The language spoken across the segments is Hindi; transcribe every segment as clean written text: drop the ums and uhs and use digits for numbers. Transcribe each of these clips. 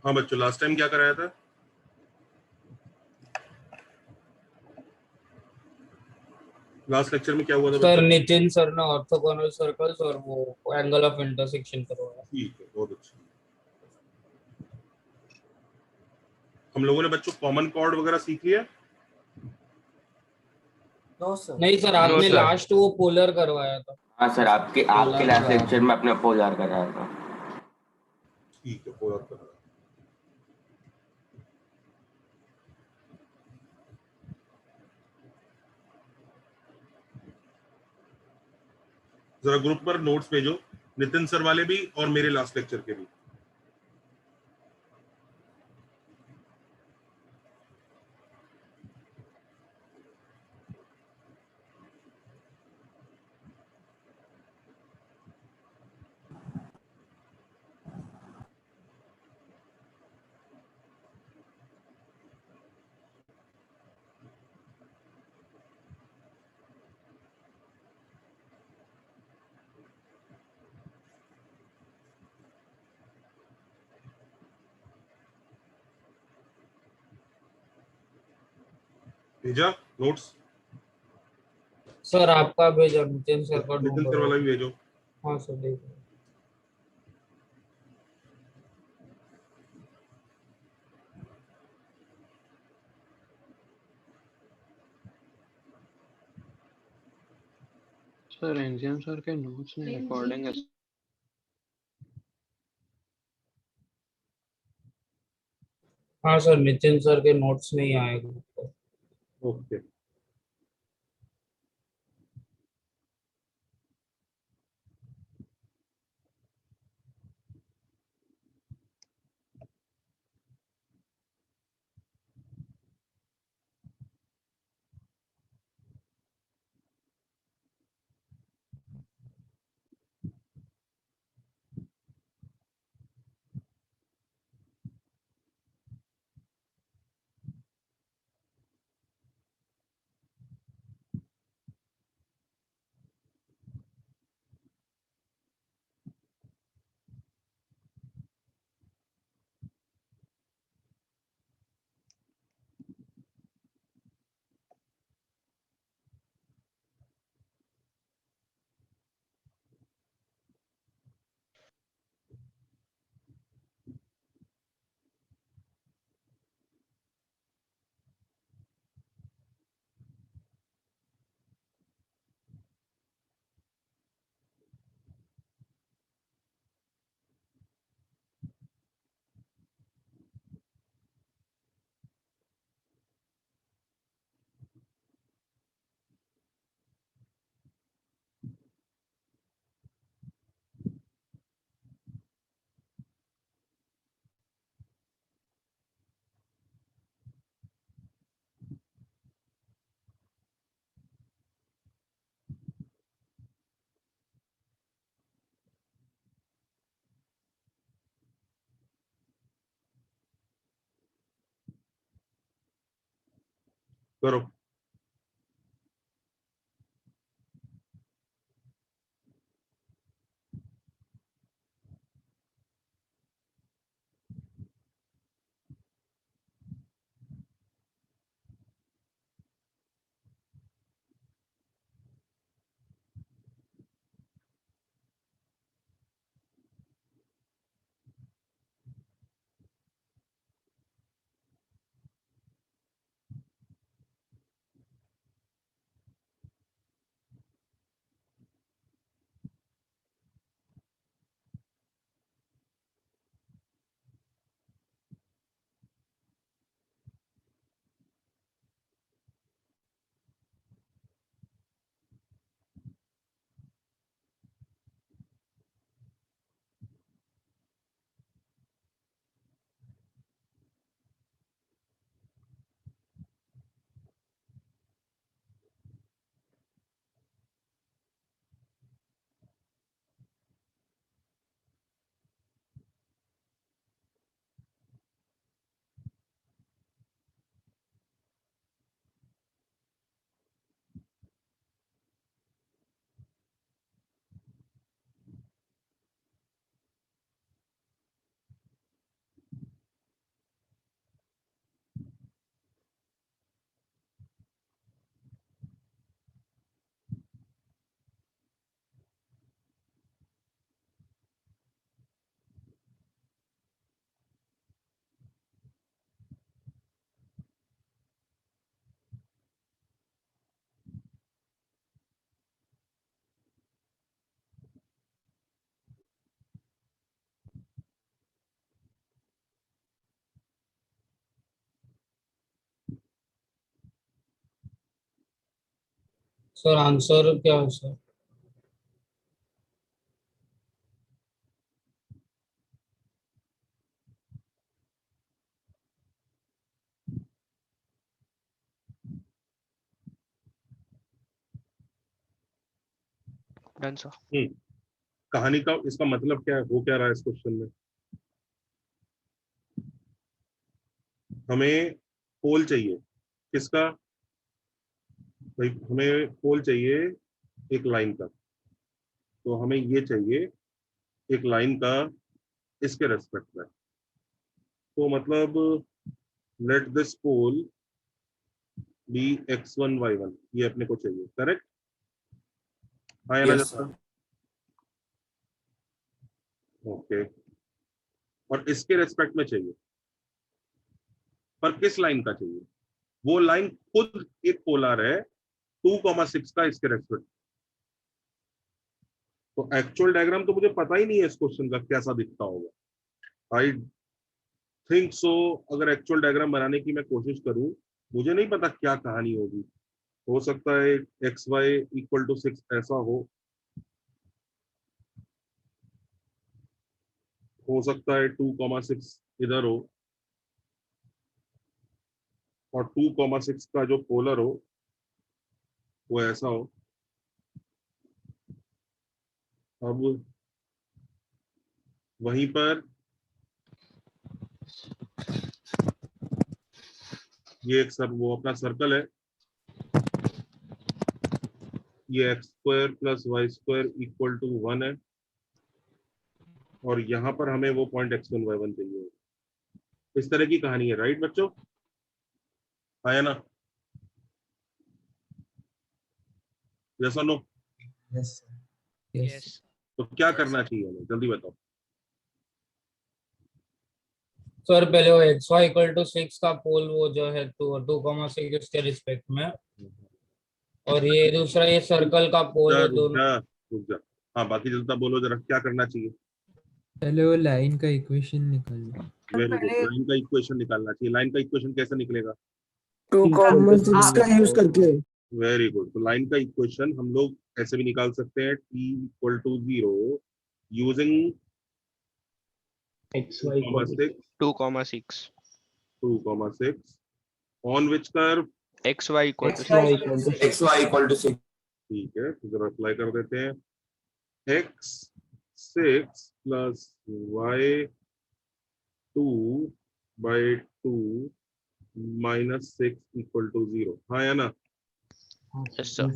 हाँ बच्चों, लास्ट टाइम क्या कराया था? लास्ट लेक्चर में क्या हुआ था सर बच्चों? नितिन सर ने ऑर्थोगोनल सर्कल्स और वो एंगल ऑफ इंटरसेक्शन करवाया। ठीक है, बहुत अच्छा। हम लोगों ने बच्चों कॉमन कॉर्ड वगैरह सीख लिया। No sir. नहीं सर, नो आपने सर। लास्ट वो पोलर करवाया था। हाँ सर, आपके पोलर लास्ट करवाया लेक्चर में अपने पोलर कराया था। ठीक है, पूरा करा। जरा ग्रुप पर नोट्स भेजो, नितिन सर वाले भी और मेरे लास्ट लेक्चर के भी। भेजा नोट्स? सर आपका भेजा, नितिन सर का नितिन ढूंढ सर रहा वाला हूँ। भी भेजो। हाँ सर, देख रहा हूँ। सर एनजीएम सर के नोट्स में रिकॉर्डिंग है। हाँ सर, नितिन सर के नोट्स नहीं आएगा। ओके। करो। सर आंसर क्या है सर? Done sir. कहानी का इसका मतलब क्या है, हो क्या रहा है इस क्वेश्चन में? हमें पोल चाहिए किसका भाई? हमें पोल चाहिए एक लाइन का। तो हमें ये चाहिए एक लाइन का इसके रेस्पेक्ट में। तो मतलब let this pole B x1 y1, ये अपने को चाहिए, करेक्ट? हाँ या ना Yes, जैसा? ओके। और इसके रेस्पेक्ट में चाहिए, पर किस लाइन का चाहिए? वो लाइन खुद एक पोलर है 2,6 का इसके रेस्पेक्ट। तो एक्चुअल डायग्राम तो मुझे पता ही नहीं है इस क्वेश्चन का कैसा दिखता होगा। आई थिंक सो अगर एक्चुअल डायग्राम बनाने की मैं कोशिश करूं, मुझे नहीं पता क्या कहानी होगी। हो सकता है xy=6 ऐसा हो सकता है 2,6 इधर हो, और 2,6 का जो पोलर हो वो ऐसा हो। अब वहीं पर ये एक वो अपना सर्कल है, ये x² + y² = 1 है, और यहाँ पर हमें वो पॉइंट x1 y1 चाहिए। इस तरह की कहानी है, राइट बच्चों? आया ना? जैसा नो? यस यस तो क्या करना चाहिए हमें, जल्दी बताओ। सर पहले वो xy=6 का पोल वो जो है 2,6 के रिस्पेक्ट में, और ये दूसरा ये सर्कल का पोल है रुक दोनों। जा रुक जा। हाँ, बाकी जल्दी बोलो जरा, क्या करना चाहिए? पहले वो लाइन का इक्वेशन निकालो। वेरी गुड, लाइन का इक्वेशन निकालना चाहिए। लाइन का इक्वेशन कैसे निकलेगा? 2,6 का यूज करके। Very good. तो लाइन का इक्वेशन हम लोग ऐसे भी निकाल सकते हैं, t = 0 using xy 2,6 2,6 on which curve? xy equal to xy 6 equal to 6. ठीक है, तो जरा अप्लाई कर देते हैं। x6 + y2/2 - 6 = 0। हाँ या ना? yes sir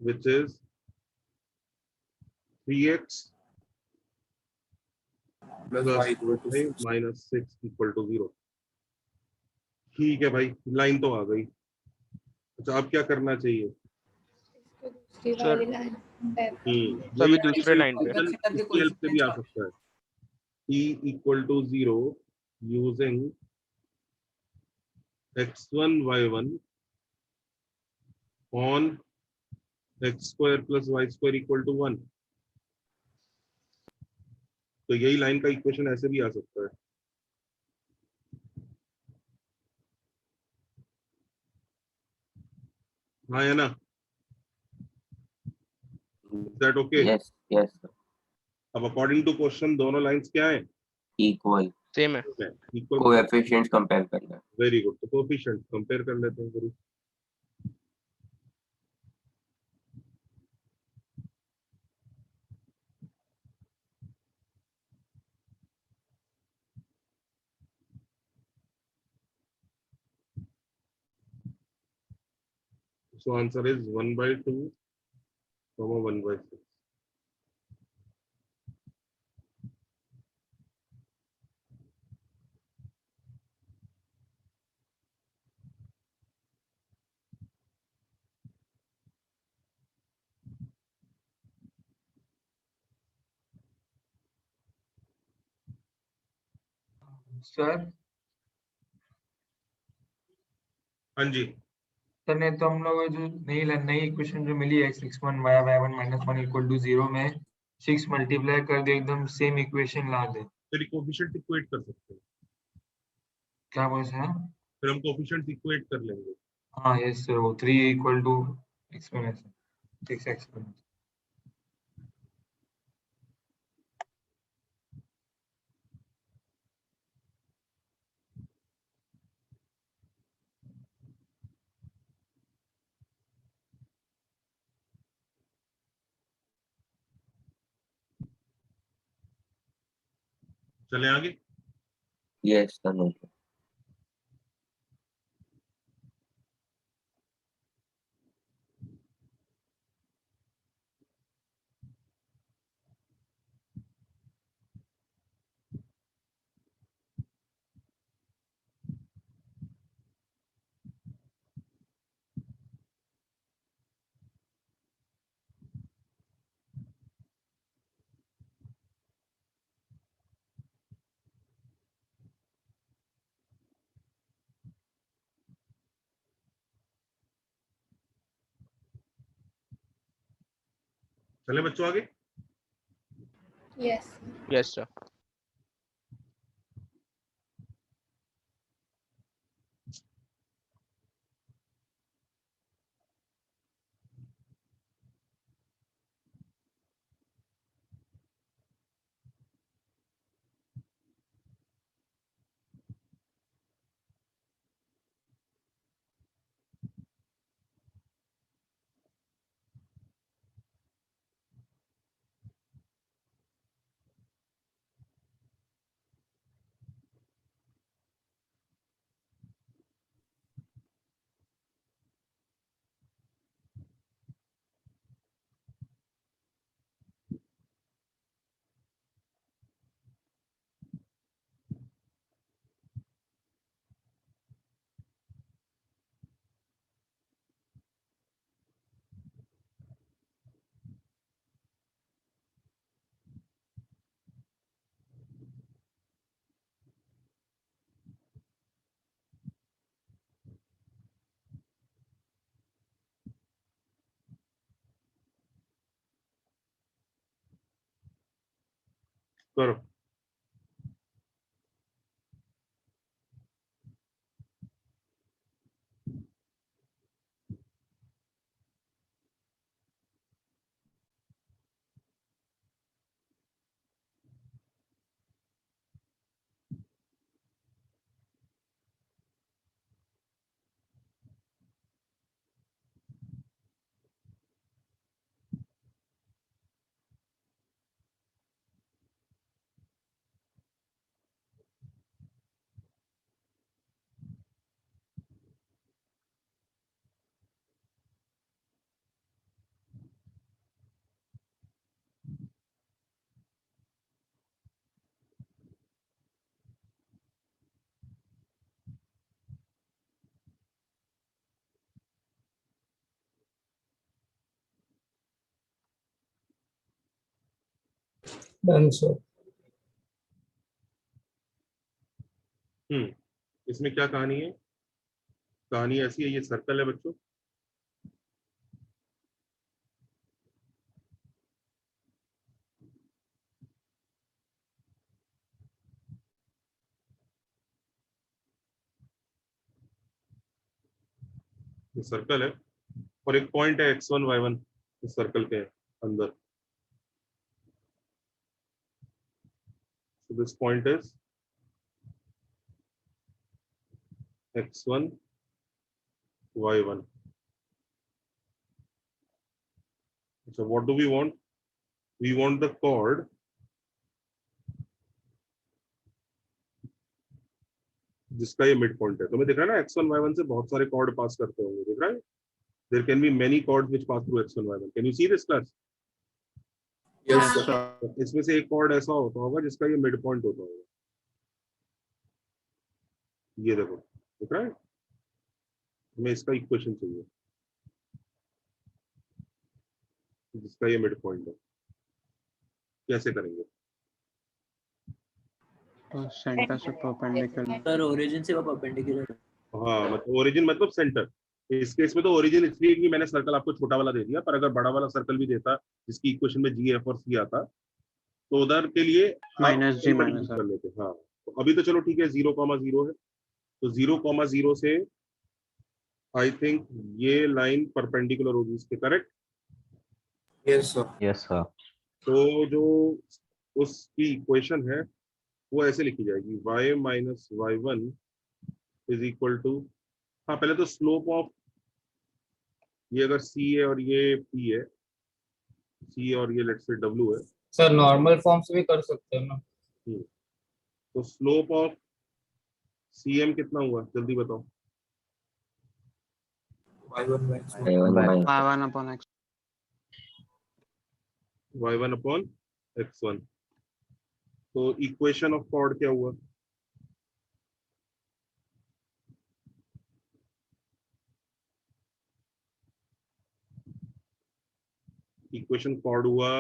Which is 3x Plus + y equal to 6. y - 6 = 0। ठीक है भाई, लाइन तो आ गई। अच्छा, अब क्या करना चाहिए? Sir, यही दूसरे लाइन पे इसकी हेल्प से भी आ सकता है। t = 0 using x1 y1 on x² + y² = 1। तो यही लाइन का इक्वेशन ऐसे भी आ सकता है। हाँ या ना? That okay? yes, yes, अब अकॉर्डिंग टू क्वेश्चन दोनों लाइंस क्या है? equal. सेम है इक्वल। Coefficients compare करना है। Very good. तो कोएफिशिएंट कंपेयर कर लेते हैं गुरु। So answer is 1/2, 1/6. सर हाँ जी। सर ने तो हम लोग जो नई इक्वेशन जो मिली है 6(1 y1 - 1 = 0 में 6 मल्टीप्लाई कर दे, एकदम सेम इक्वेशन ला दे। फिर कोएफिशिएंट इक्वेट कर सकते हैं। क्या बोल सर? फिर हम कोएफिशिएंट इक्वेट कर लेंगे। हाँ यस सर, वो 3 इक्वल टू एक्सपोनेंशियल 6 एक्सपोनेंशियल। चले आगे। Yes, Anuj. चले बच्चों आगे। Yes. Yes, sir. करो। Done sir. इसमें क्या कहानी है? कहानी ऐसी है, ये सर्कल है बच्चों। ये सर्कल है और एक पॉइंट है x1 y1 इस सर्कल के अंदर। So this point is x1 y1. So what do we want? We want the chord जिसका ये मिड पॉइंट है। तुम्हें दिख रहा है ना, x1 y1 से बहुत सारे कॉर्ड पास करते होंगे, दिख रहा है? There can be many chords which pass through x1 y1. Can you see this class? Yes, sir. तो इसमें से एक कॉर्ड ऐसा होता होगा जिसका ये मिड पॉइंट होता होगा। ये देखो, दिख रहा है? हमें इसका इक्वेशन चाहिए जिसका ये मिड पॉइंट है। कैसे करेंगे? सेंटर से परपेंडिकुलर। सर ओरिजिन से परपेंडिकुलर। हाँ, मतलब ओरिजिन मतलब सेंटर। इस केस में तो ओरिजिन इसलिए कि मैंने सर्कल आपको छोटा वाला दे दिया, पर अगर बड़ा वाला सर्कल भी देता जिसकी इक्वेशन में जी एफ और सी आता तो उधर के लिए माइनस जी माइनस कर लेते। हाँ, तो अभी तो चलो ठीक है, 0,0 है, तो 0,0 से आई थिंक ये लाइन परपेंडिकुलर होगी इसके, correct? Yes sir. Yes sir. तो जो उसकी इक्वेशन है वो ऐसे लिखी जाएगी, y minus y one is equal to, हाँ पहले तो स्लोप ऑफ, ये अगर c है और ये p है, c और ये लेट्स से w है, सर नॉर्मल फॉर्म से भी कर सकते हैं ना। तो स्लोप ऑफ cm कितना हुआ जल्दी बताओ? y1 y1 upon x. y1 upon x1। तो इक्वेशन ऑफ कॉर्ड क्या हुआ? इक्वेशन कॉर्ड हुआ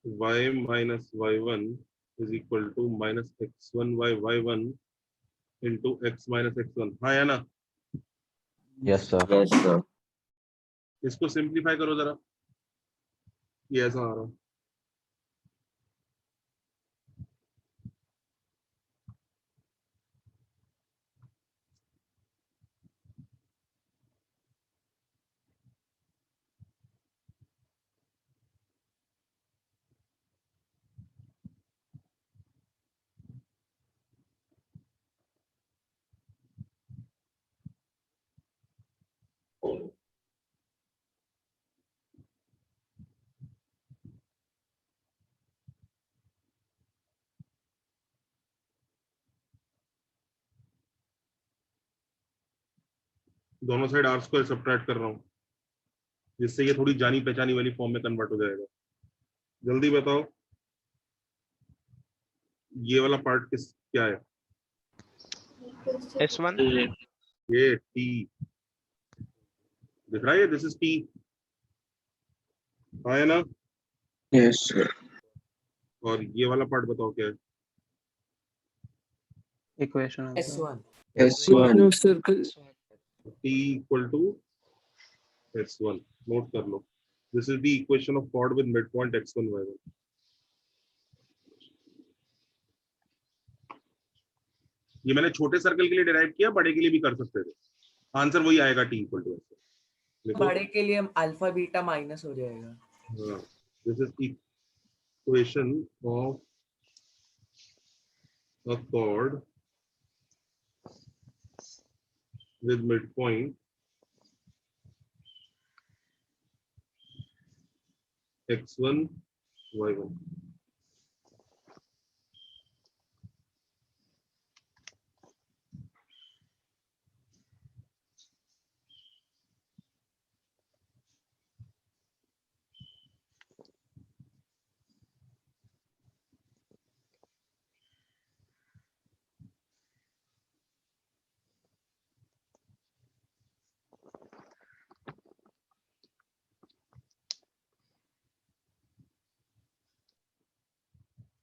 y minus y one is equal to minus x1 by y1 into x minus x1, हाँ या ना? Yes sir. Yes sir. इसको सिंप्लीफाई करो जरा, ये ऐसा आ रहा है। दोनों साइड आर स्क्वायर सब्ट्रैक्ट कर रहा हूँ, जिससे ये थोड़ी जानी पहचानी वाली फॉर्म में कन्वर्ट हो जाएगा। जल्दी बताओ ये वाला पार्ट क्या है? S1 ये टी दिख रहा है, दिस इज टी, हाँ है ना? Yes sir. और ये वाला पार्ट बताओ क्या है? Equation of the S1 circle T equal to s1, note कर लो। This is the equation of chord with midpoint x1 y1। ये मैंने छोटे सर्कल के लिए डिराइव किया, बड़े के लिए भी कर सकते थे, आंसर वही आएगा, टी इक्वल टू s1। बड़े के लिए अल्फा बीटा माइनस हो जाएगा। हाँ, this is equation of a chord with midpoint x1 y1।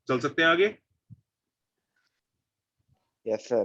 चल सकते हैं आगे? Yes sir.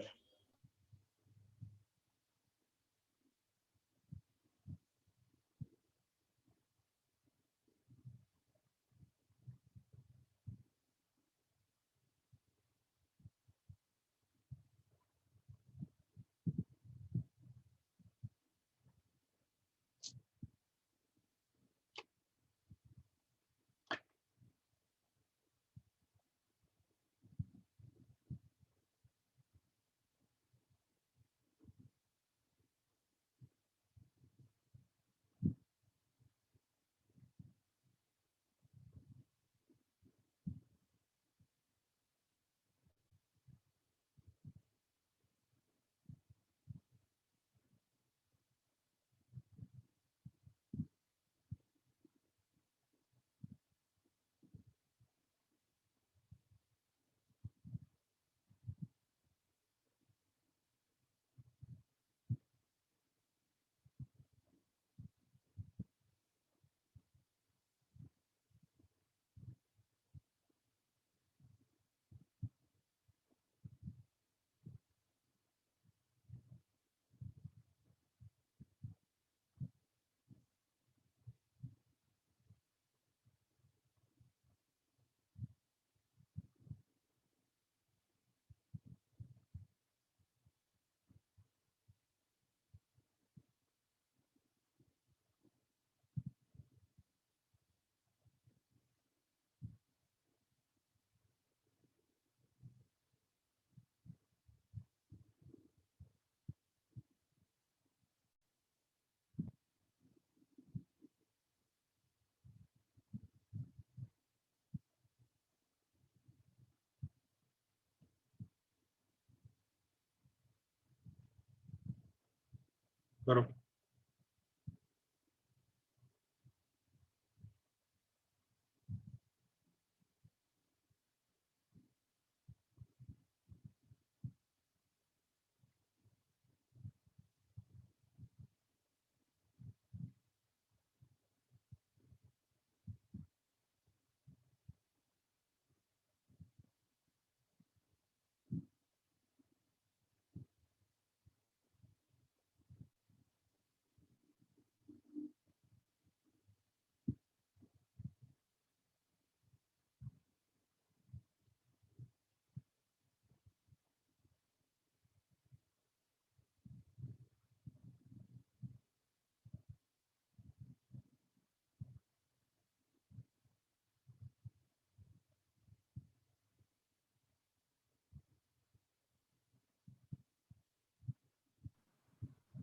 करो।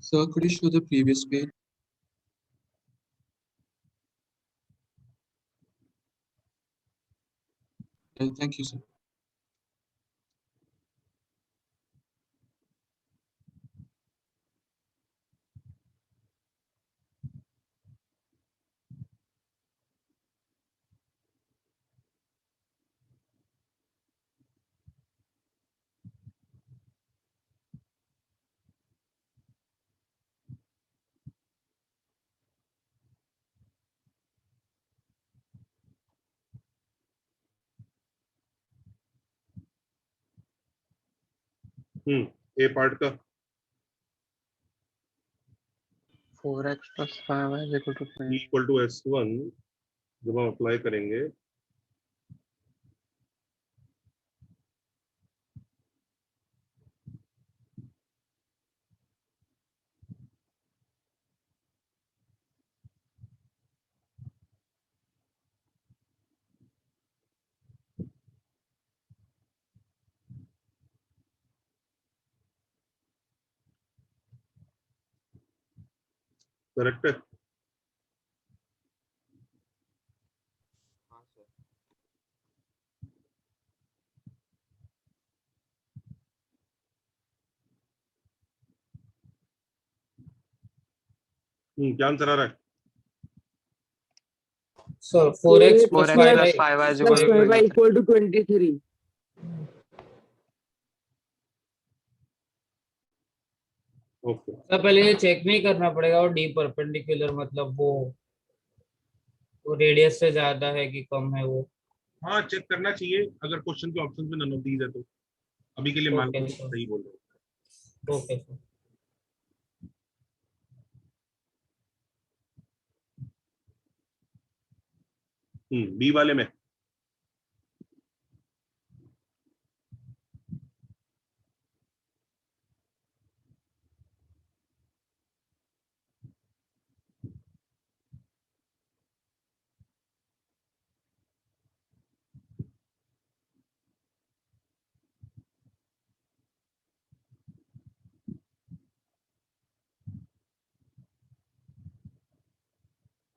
Sir, could you show the previous page? Thank you, sir. A part का 4x plus 5y is equal to 20. Equal to S1 जब हम अप्लाई करेंगे करेक्ट है। क्या आंसर आ रहा है? Sir 4x plus 4x 5y plus 5y is equal Plus to 5y 23. equal to 23. Okay sir पहले ये चेक नहीं करना पड़ेगा, और डी परपेंडिकुलर मतलब वो रेडियस से ज्यादा है कि कम है वो? हाँ चेक करना चाहिए अगर क्वेश्चन के ऑप्शन में नन ऑफ दीज है तो। अभी के लिए मान लो ओके सर, सही बोल रहे ओके सर। हो। बी वाले में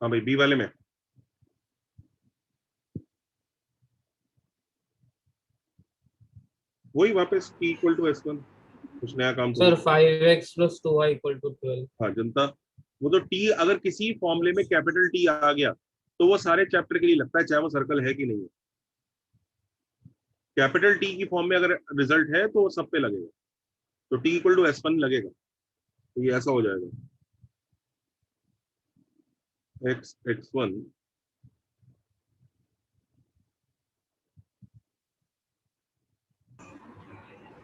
हाँ भाई बी वाले में वही वापस T इक्वल टू S1 कुछ नया काम सर थोड़ी। 5x plus 2y equal to 12। हाँ जनता वो तो T अगर किसी फॉर्मूले में कैपिटल T आ गया तो वो सारे चैप्टर के लिए लगता है चाहे वो सर्कल है कि नहीं है। कैपिटल T की फॉर्म में अगर रिजल्ट है तो वो सब पे लगेगा, तो T इक्वल टू S1 लगेगा, तो ये ऐसा हो जाएगा x(x1)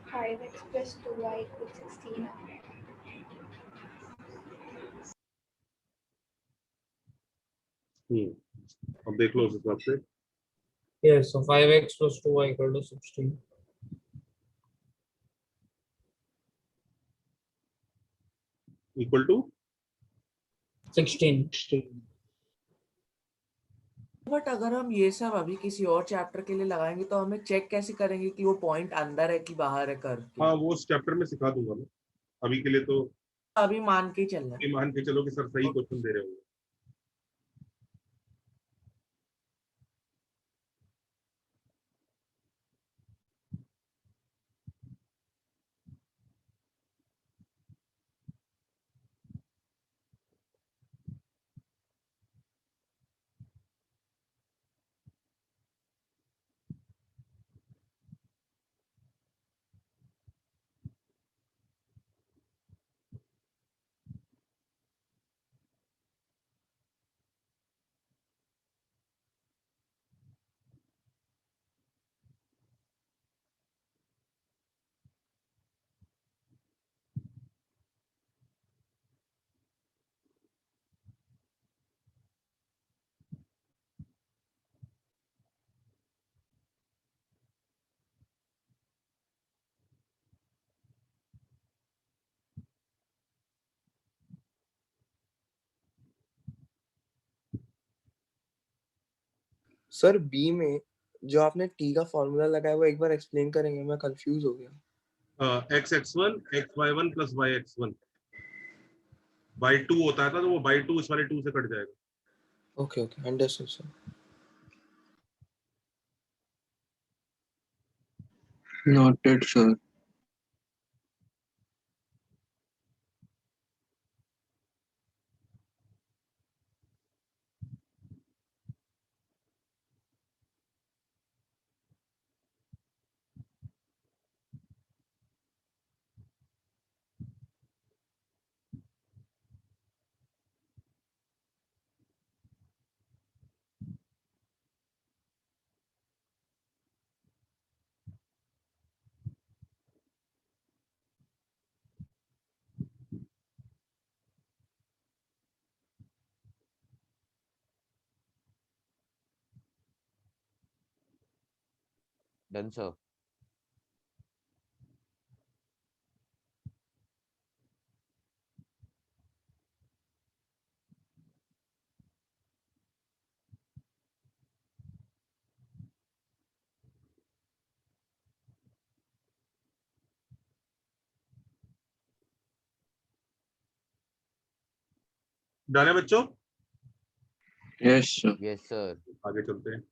5x plus 2y equals 16. अब देख लो उस हिसाब से। Yes, so 5x plus 2y equal to 16। Equal to 16। But अगर हम ये सब अभी किसी और चैप्टर के लिए लगाएंगे तो हमें चेक कैसे करेंगे कि वो पॉइंट अंदर है कि बाहर है करके? हाँ वो उस चैप्टर में सिखा दूंगा मैं, अभी के लिए तो अभी मान के चलना है। ये मान के चलो कि सर सही क्वेश्चन दे रहे होंगे। सर बी में जो आपने टी का फॉर्मूला लगाया वो एक बार एक्सप्लेन करेंगे, मैं कंफ्यूज हो गया। X x one x y one plus y x one by two होता है था, तो वो बाई टू इस वाले टू से कट जाएगा। Okay okay, understood sir. Noted, sir. Done, sir. Done है बच्चों? Yes, sir. Yes, sir. आगे चलते हैं।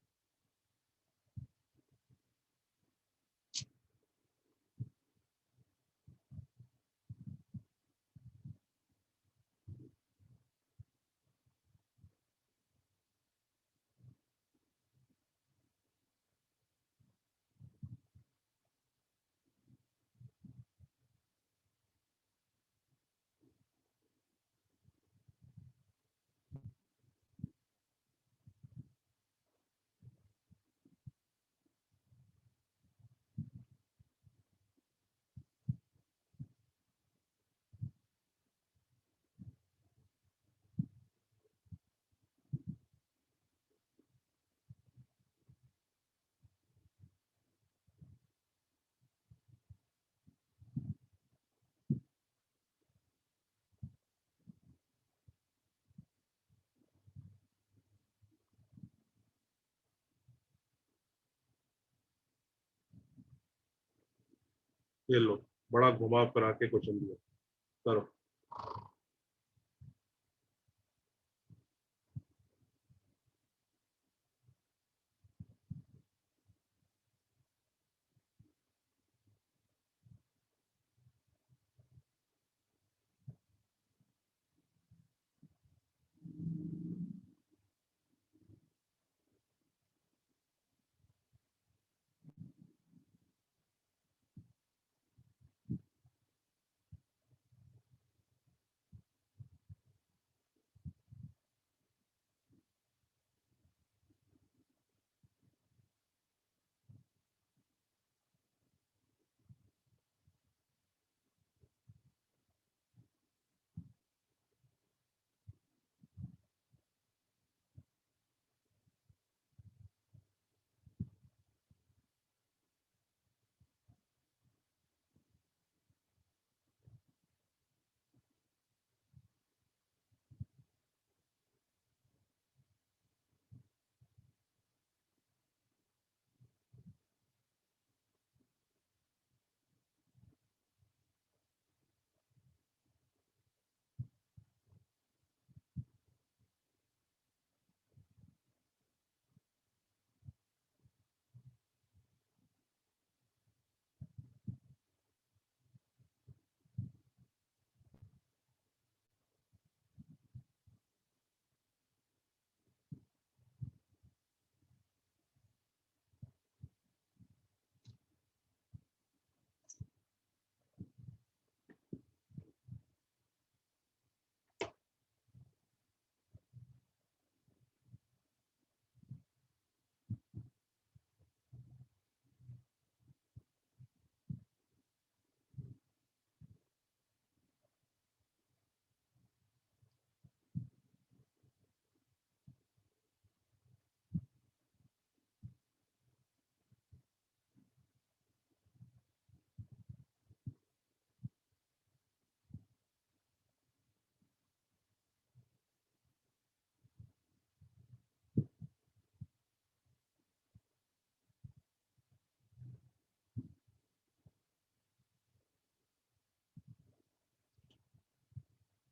ये लो, बड़ा घुमा करा के क्वेश्चन दिया, करो।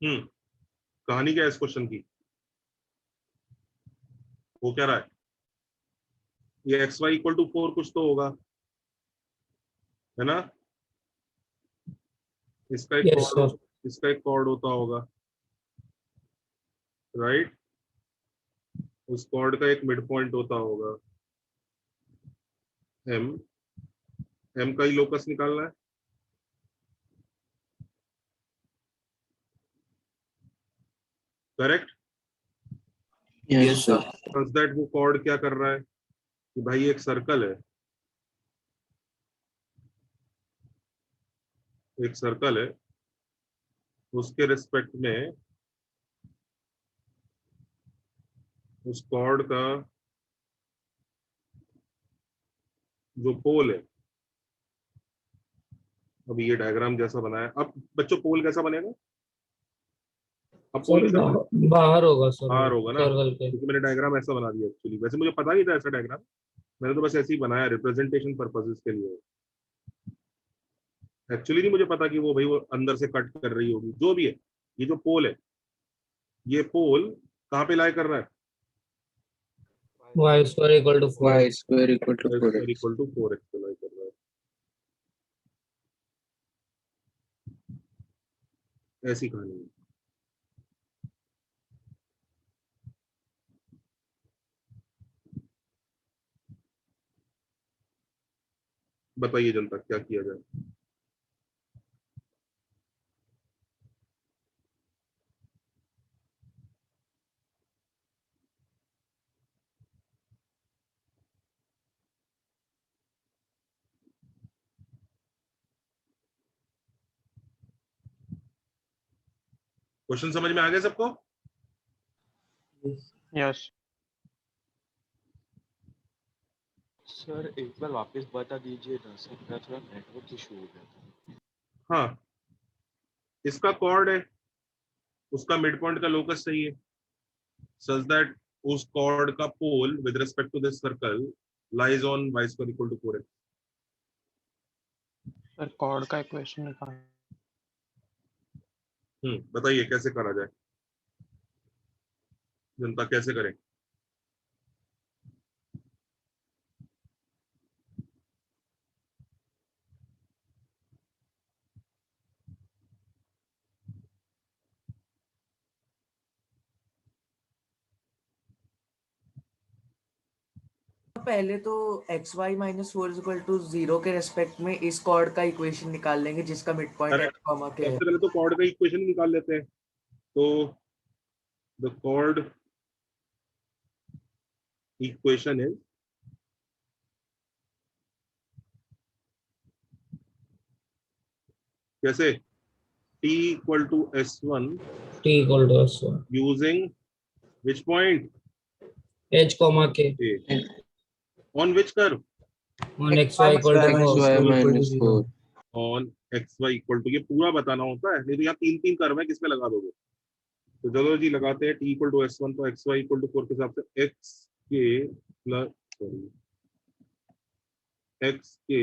कहानी क्या है इस क्वेश्चन की? वो क्या रहा है? ये एक्स वाई इक्वल टू 4 कुछ तो होगा, है ना? इसका एक Yes, कॉर्ड, sir. इसका एक कॉर्ड होता होगा, राइट? उस कॉर्ड का एक मिड पॉइंट होता होगा एम। एम का ही लोकस निकालना है। Correct? Yes, sir. Such that वो कॉर्ड क्या कर रहा है कि भाई एक सर्कल है, एक सर्कल है, उसके रिस्पेक्ट में उस कॉर्ड का जो पोल है, अब ये डायग्राम जैसा बनाया, अब बच्चों पोल कैसा बनेगा? अब पोल सर कैसा बनेगा? बाहर होगा सर, बाहर होगा ना, सर्कल के। क्योंकि मैंने डायग्राम ऐसा बना दिया एक्चुअली। वैसे मुझे पता नहीं था ऐसा डायग्राम, मैंने तो बस ऐसे ही बनाया रिप्रेजेंटेशन पर्पसेस के लिए। एक्चुअली नहीं मुझे पता कि वो भाई वो अंदर से कट कर रही होगी, जो भी है। ये जो पोल है, ये पोल कहाँ पे लाई कर रहा है? Y square equal to 4. Y square equal to 4x. Equal to 4x पे लाई कर रहा है। ऐसी कहानी है। बताइए जनता, क्या किया जाए? क्वेश्चन समझ में आ गया सबको? यस सर एक बार वापस बता दीजिए ना सर, मेरा थोड़ा नेटवर्क इशू हो गया था। हाँ, इसका कॉर्ड है, उसका मिड पॉइंट का लोकस चाहिए, सच दैट उस कॉर्ड का pole with respect to this circle lies on y square equal to 4x। Sir chord का इक्वेशन निकाल। बताइए कैसे करा जाए जनता, कैसे करें? पहले तो x y minus 4 is equal to 0 के रेस्पेक्ट में इस कॉर्ड का इक्वेशन निकाल लेंगे जिसका मिड पॉइंट अरे एक्स कॉमा के है। सबसे पहले तो कॉर्ड का इक्वेशन निकाल लेते हैं। तो द कॉर्ड इक्वेशन इज, कैसे? t equal to s1 T equal to S1. using which point? H comma K A. On which curve? on XY equal to 4. XY minus 4. On xy equal to, ये पूरा बताना होता है, नहीं तो यहाँ तीन तीन कर्व है, किस पे लगा दोगे? तो चलो जी लगाते हैं t इक्वल टू s1, तो xy इक्वल टू 4 के हिसाब से x k plus x k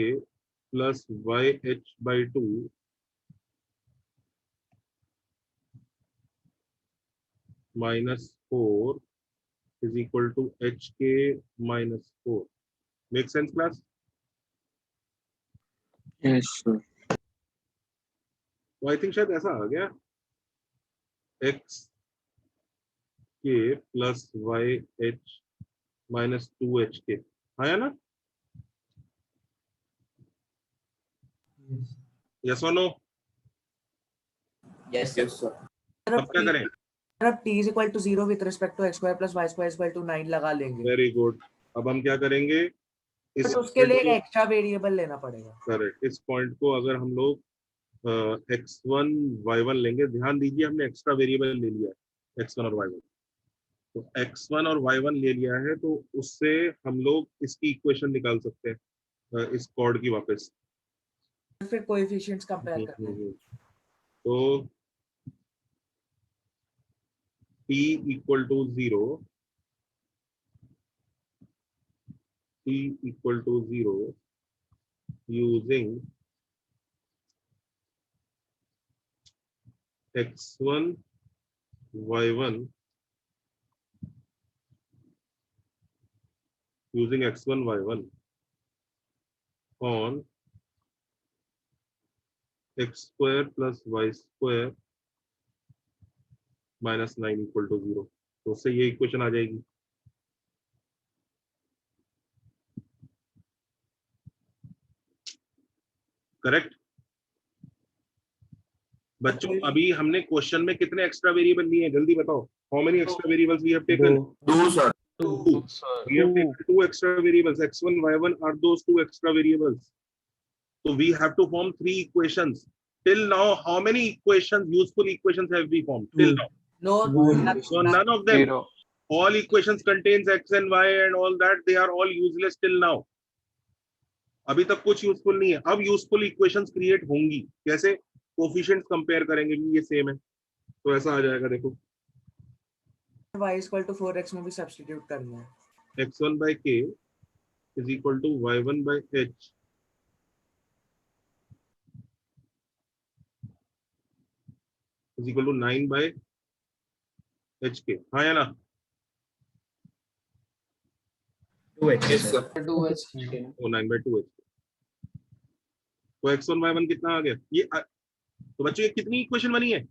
plus y h by 2 minus 4 is equal to h k minus 4। Make sense class? Yes, sir. तो आई थिंक शायद ऐसा आ गया, x k plus y H minus 2h के, आया ना? Yes or no? Yes sir. अब क्या करें? अब t is equal to 0 with respect to x square plus y square is equal to 9 लगा लेंगे। Very good. अब हम क्या करेंगे? इस तो उसके लिए एक एक्स्ट्रा वेरिएबल लेना पड़ेगा। करेक्ट, इस पॉइंट को अगर हम लोग x1 y1 लेंगे, ध्यान दीजिए हमने एक्स्ट्रा वेरिएबल ले लिया है x1 और y1, तो x1 और y1 ले लिया है, तो उससे हम लोग इसकी इक्वेशन निकाल सकते हैं इस कॉर्ड की वापस। फिर कोएफिशिएंट्स कंपेयर करते हैं। तो t equal to 0, t equal to 0 using x1 y1 using x1 y1 on x square plus y square minus 9 equal to 0। तो उससे ये इक्वेशन आ जाएगी। करेक्ट बच्चों, अभी हमने क्वेश्चन में कितने एक्स्ट्रा वेरिएबल लिए हैं जल्दी बताओ। How many extra variables we have taken? दो sir. Two. We have taken two extra variables, x1, y1 are those two extra variables. So we have to form three equations. Till now, how many equations, useful equations have we formed? Till now. No, So none of them. Zero. All equations contains x and y and all that. They are all useless till now. अभी तक कुछ यूजफुल नहीं है। अब यूजफुल इक्वेशंस क्रिएट होंगी। कैसे? कोफिशिएंट्स कंपेयर करेंगे कि ये सेम है, तो ऐसा आ जाएगा। देखो y इक्वल टू 4x में भी सब्स्टिट्यूट करना है। x1 by k is equal to y1 by h is equal to 9 by hk। हाँ या ना? 2h Yes, sir. 2h O 9 by 2h। तो x1 y1 कितना आ गया? ये तो बच्चों ये कितनी इक्वेशन बनी है?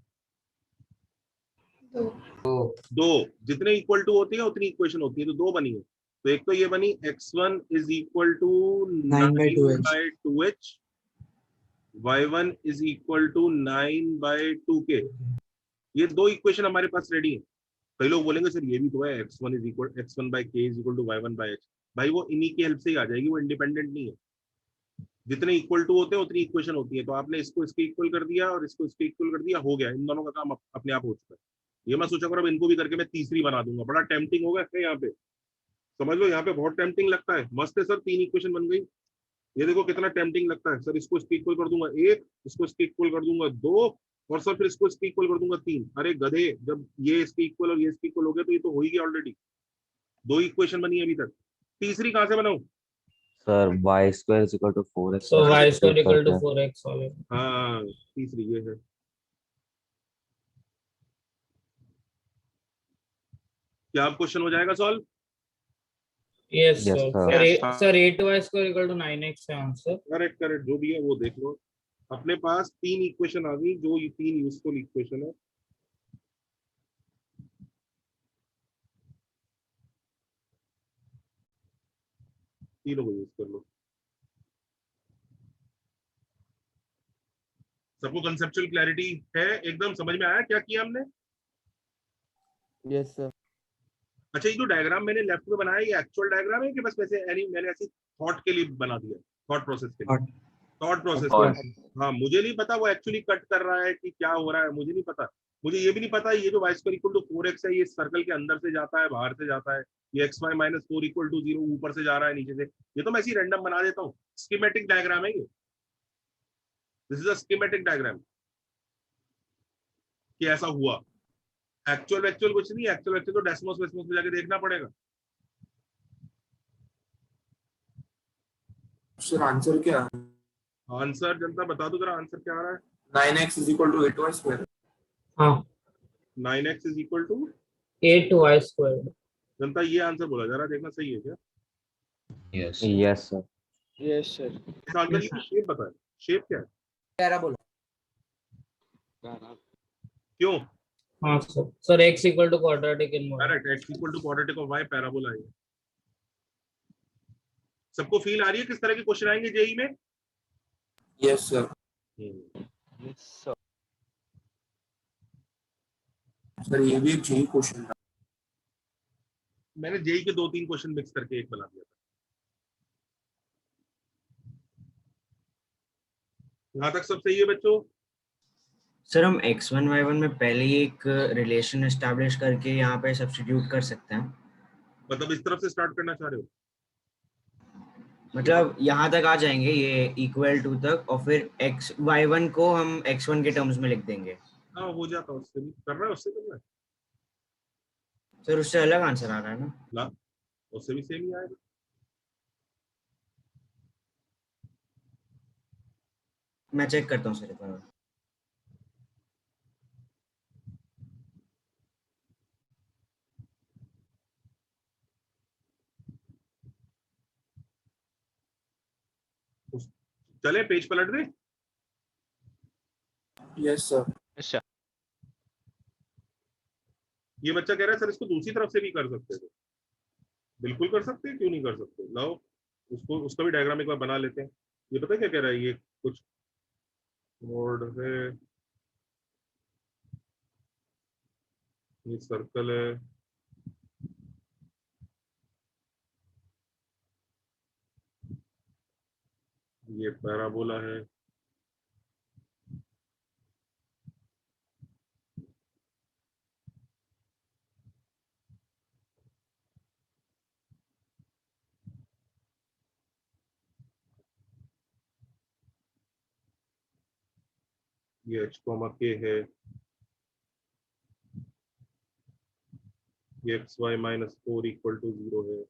दो। जितने इक्वल टू होती है उतनी इक्वेशन होती है, तो दो बनी है। तो एक तो ये बनी x1 is equal to 9 by 2h, y1 is equal to 9 by 2k। ये दो इक्वेशन हमारे पास रेडी है। कई लोग बोलेंगे सर ये भी तो है, x1 is equal x1 by k is equal to y1 by h। भाई वो इन्हीं की हेल्प से ही आ जाएगी, वो इंडिपेंडेंट नहीं है। जितने इक्वल टू होते हैं उतनी इक्वेशन होती है। तो आपने इसको इसके इक्वल कर दिया और इसको इसके इक्वल कर दिया, हो गया। इन दोनों का काम अपने आप हो चुका है। ये मैं सोचा करो अब इनको भी करके मैं तीसरी बना दूंगा। बड़ा टेम्पटिंग होगा यहाँ पे, समझ लो। यहाँ पे बहुत टेम्पटिंग लगता है। मस्त है सर, 3 इक्वेशन बन गई। ये देखो कितना टेम्पटिंग लगता है सर। इसको इसके इक्वल कर दूंगा 1, इसको इसके इक्वल कर दूंगा 2, और सर फिर इसको इसके इक्वल कर दूंगा 3। अरे गधे, जब ये इसके इक्वल और ये इसके इक्वल हो गया तो ये तो हो ही गया ऑलरेडी। 2 इक्वेशन बनी है अभी तक, तीसरी कहाँ से बनाऊं? Sir y square is equal to 4x। So y square equal to 4x वाले। हाँ तीसरी ये है। क्या आप क्वेश्चन हो जाएगा solve? Yes Yes, sir। sir. Sir 8y square equal to 9x है आंसर। करेक्ट करेक्ट, जो भी है वो देख लो। अपने पास 3 इक्वेशन आ गई, जो ये 3 यूजफुल इक्वेशन है। तीनों को यूज कर लो। सबको कंसेप्चुअल क्लैरिटी है? एकदम समझ में आया क्या किया हमने? Yes sir. अच्छा, ये जो डायग्राम मैंने लेफ्ट में बनाया ये एक्चुअल डायग्राम है कि बस वैसे मैंने ऐसी थॉट के लिए बना दिया? थॉट प्रोसेस के लिए, थॉट प्रोसेस। हाँ मुझे नहीं पता वो एक्चुअली कट कर रहा है कि क्या हो रहा है, मुझे नहीं पता। मुझे ये भी नहीं पता ये जो y square equal to 4x है ये सर्कल के अंदर से जाता है बाहर से जाता है, ये xy माइनस 4 इक्वल टू 0 ऊपर से जा रहा है नीचे से। ये तो मैं ऐसी रैंडम बना देता हूँ। स्कीमेटिक डायग्राम है ये। This is a schematic diagram कि ऐसा हुआ। एक्चुअल कुछ नहीं। एक्चुअल तो डेसिमल्स वेसिमल्स में जाके देखना पड़ेगा। सर आंसर क्या है? आंसर जनता बता दो जरा, आंसर क्या आ रहा है? 9x is equal to 8y square। हाँ 9x is equal to 8y square। जनता ये आंसर बोला जरा, देखना सही है क्या? Yes sir। Yes sir. इस आंसर की शेप बता है। शेप क्या है? पैराबोला। क्यों? हाँ sir x equal to quadratic in y। Correct, x equals to quadratic of y parabola है। सबको फील आ रही है किस तरह के क्वेश्चन आएंगे जेई में? Yes sir. Yes sir. Sir ये भी एक जेई क्वेश्चन था। मैंने जेई के 2-3 क्वेश्चन मिक्स करके एक बना दिया था। यहाँ तक सब सही है बच्चों? सर हम x1 y1 में पहले ही एक रिलेशन एस्टैब्लिश करके यहाँ पे सब्स्टिट्यूट कर सकते हैं। मतलब इस तरफ से स्टार्ट करना चाह रहे हो? मतलब यहाँ तक आ जाएंगे ये इक्वल टू तक, और फिर x y1 को हम x1 के टर्म्स में लिख देंगे। हाँ हो जाता, उससे भी कर रहा है, उससे करना है। सर उससे अलग आंसर आ रहा है ना? ला, उससे भी सेम ही आएगा। मैं चेक करता हूँ सर एक बार। चले पेज पलट दे। Yes sir. Yes sir. ये बच्चा कह रहा है सर इसको दूसरी तरफ से भी कर सकते थे। बिल्कुल कर सकते हैं, क्यों नहीं कर सकते। लाओ उसको, उसका भी डायग्राम एक बार बना लेते हैं। ये पता है क्या कह रहा है, ये कुछ मोड है, ये सर्कल है, ये पैराबोला है, ये h, k है, ये xy -4 = 0 है।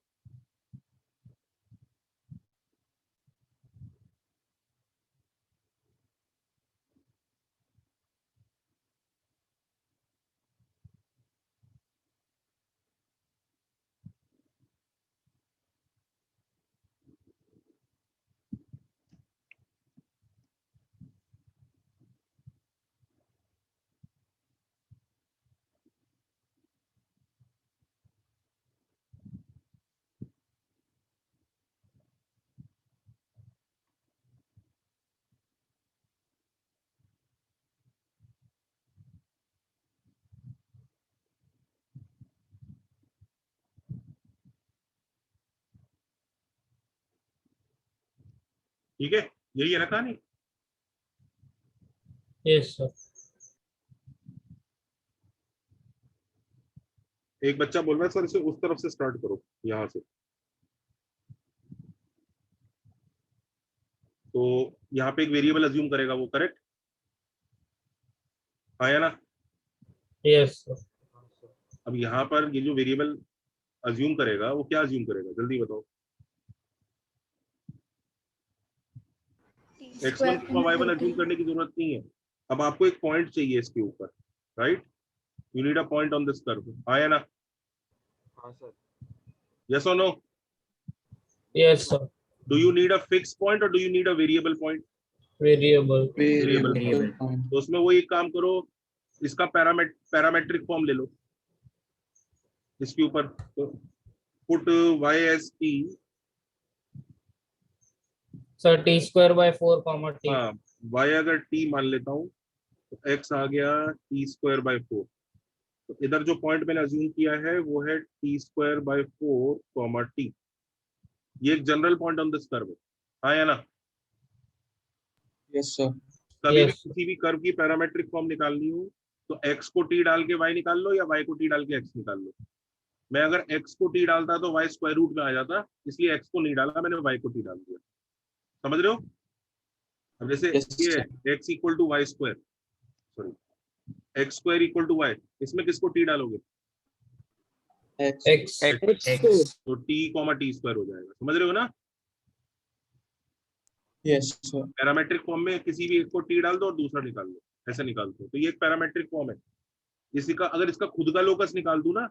ठीक है, यही है ना कहानी। Yes sir. एक बच्चा बोल रहा है सर इसे उस तरफ से स्टार्ट करो, यहाँ से। तो यहाँ पे एक वेरिएबल अज्यूम करेगा वो, करेक्ट आया ना। Yes sir. अब यहाँ पर ये जो वेरिएबल अज्यूम करेगा वो क्या अज्यूम करेगा, जल्दी बताओ। x1 y1 अज्यूम करने की जरूरत नहीं है। अब आपको एक पॉइंट चाहिए इसके ऊपर, right. You need a point on this curve, आया ना। हाँ sir. Yes or no. Yes sir. Do you need a fix point or do you need a variable point. Variable. Variable point. तो उसमें वो एक काम करो, इसका पैरामेट्रिक फॉर्म ले लो इसके ऊपर। तो put y as t। Sir t²/4, t। हाँ, y अगर t मान लेता हूँ तो x आ गया t²/4। तो इधर जो पॉइंट मैंने अज्यूम किया है वो है t²/4, t। ये एक general point on this curve है, हाँ या ना। Yes sir. कभी भी किसी भी कर्व की पैरामेट्रिक फॉर्म निकालनी हो तो x को t डाल के y निकाल लो या y को t डाल के x निकाल लो। मैं अगर x को t डालता तो y स्क्वायर रूट में आ जाता, इसलिए x को नहीं डाला मैंने, y को t डाल दिया। समझ रहे हो। अब जैसे ये x = y square, sorry x square = y, इसमें किसको t डालोगे, x। तो t, t स्क्वायर हो जाएगा। समझ रहे हो ना। Yes sir. पैरामेट्रिक फॉर्म में किसी भी एक को t डाल दो और दूसरा निकाल लो, ऐसे निकाल दो। तो ये एक पैरामेट्रिक फॉर्म है। इसी का अगर इसका खुद का लोकस निकाल दूं ना,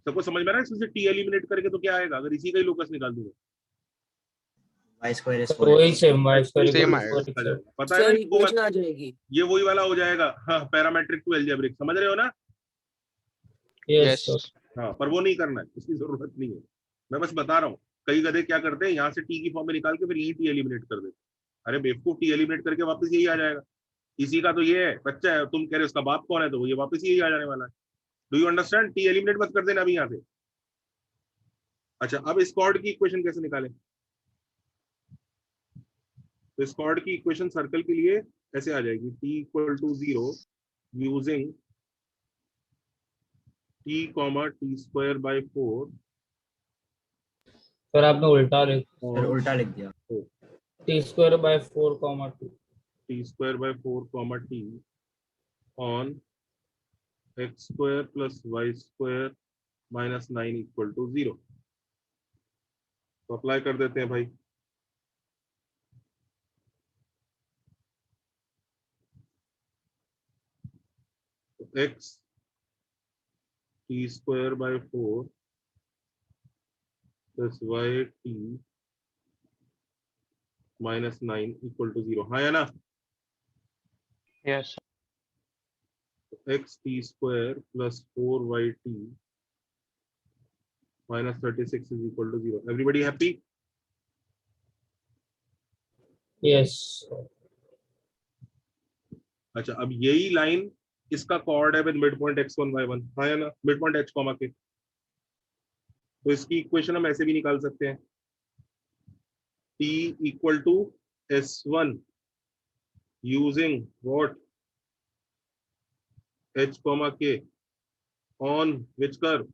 सबको समझ में आ रहा है, इसमें t एलिमिनेट करके तो क्या आएगा, अगर इसी का ही लोकस निकाल दूं वही सेम y स्क्वायर सेम = आएगा। 4x। पता है ना, ये वही वाला हो जाएगा। हाँ, पैरामेट्रिक टू एल्जेब्रिक, समझ रहे हो ना। Yes sir. हाँ, पर वो नहीं करना है, इसकी जरूरत नहीं है। मैं बस बता रहा हूँ, कई गधे क्या करते हैं, यहाँ से टी की फॉर्म में निकाल के फिर यही टी एलिमिनेट कर देते। अरे बेवकूफ, टी एलिमिनेट करके वापस यही आ जाएगा। इसी का तो ये है, बच्चा है, तुम कह रहे हो उसका बाप कौन है, तो ये वापस यही आ जाने वाला है। Do you understand. T eliminate मत कर देना अभी यहाँ से। अच्छा, अब इस कॉर्ड की इक्वेशन कैसे निकालें। तो इस कॉर्ड की इक्वेशन सर्कल के लिए ऐसे आ जाएगी, t = 0 using t, t²/4। Sir आपने उल्टा लिख दिया। t²/4, t²/4, t on x² + y² - 9 = 0। तो अप्लाई कर देते हैं भाई। तो x t²/4 + y t minus 9 equal to 0। हाँ या ना? Yes. X t square plus 4y t minus 36 is equal to 0. Everybody happy? yes अच्छा, अब यही लाइन इसका कॉर्ड है with midpoint x1 y1, हाँ या ना? मिड पॉइंट h कॉमा के। तो इसकी इक्वेशन हम ऐसे भी निकाल सकते हैं, t equal to s1 using what, h comma k on which curve,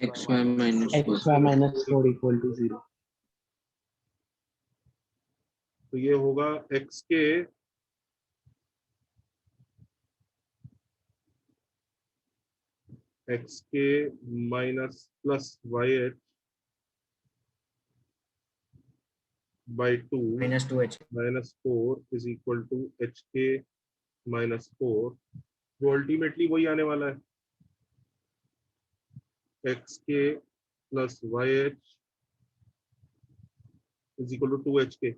XY minus 4. XY minus 4 equal to 0. तो ये होगा x k minus plus y h by 2 -2h minus 4 is equal to h k minus 4, जो अल्टीमेटली वही आने वाला है, x k plus y h is equal to 2 h k.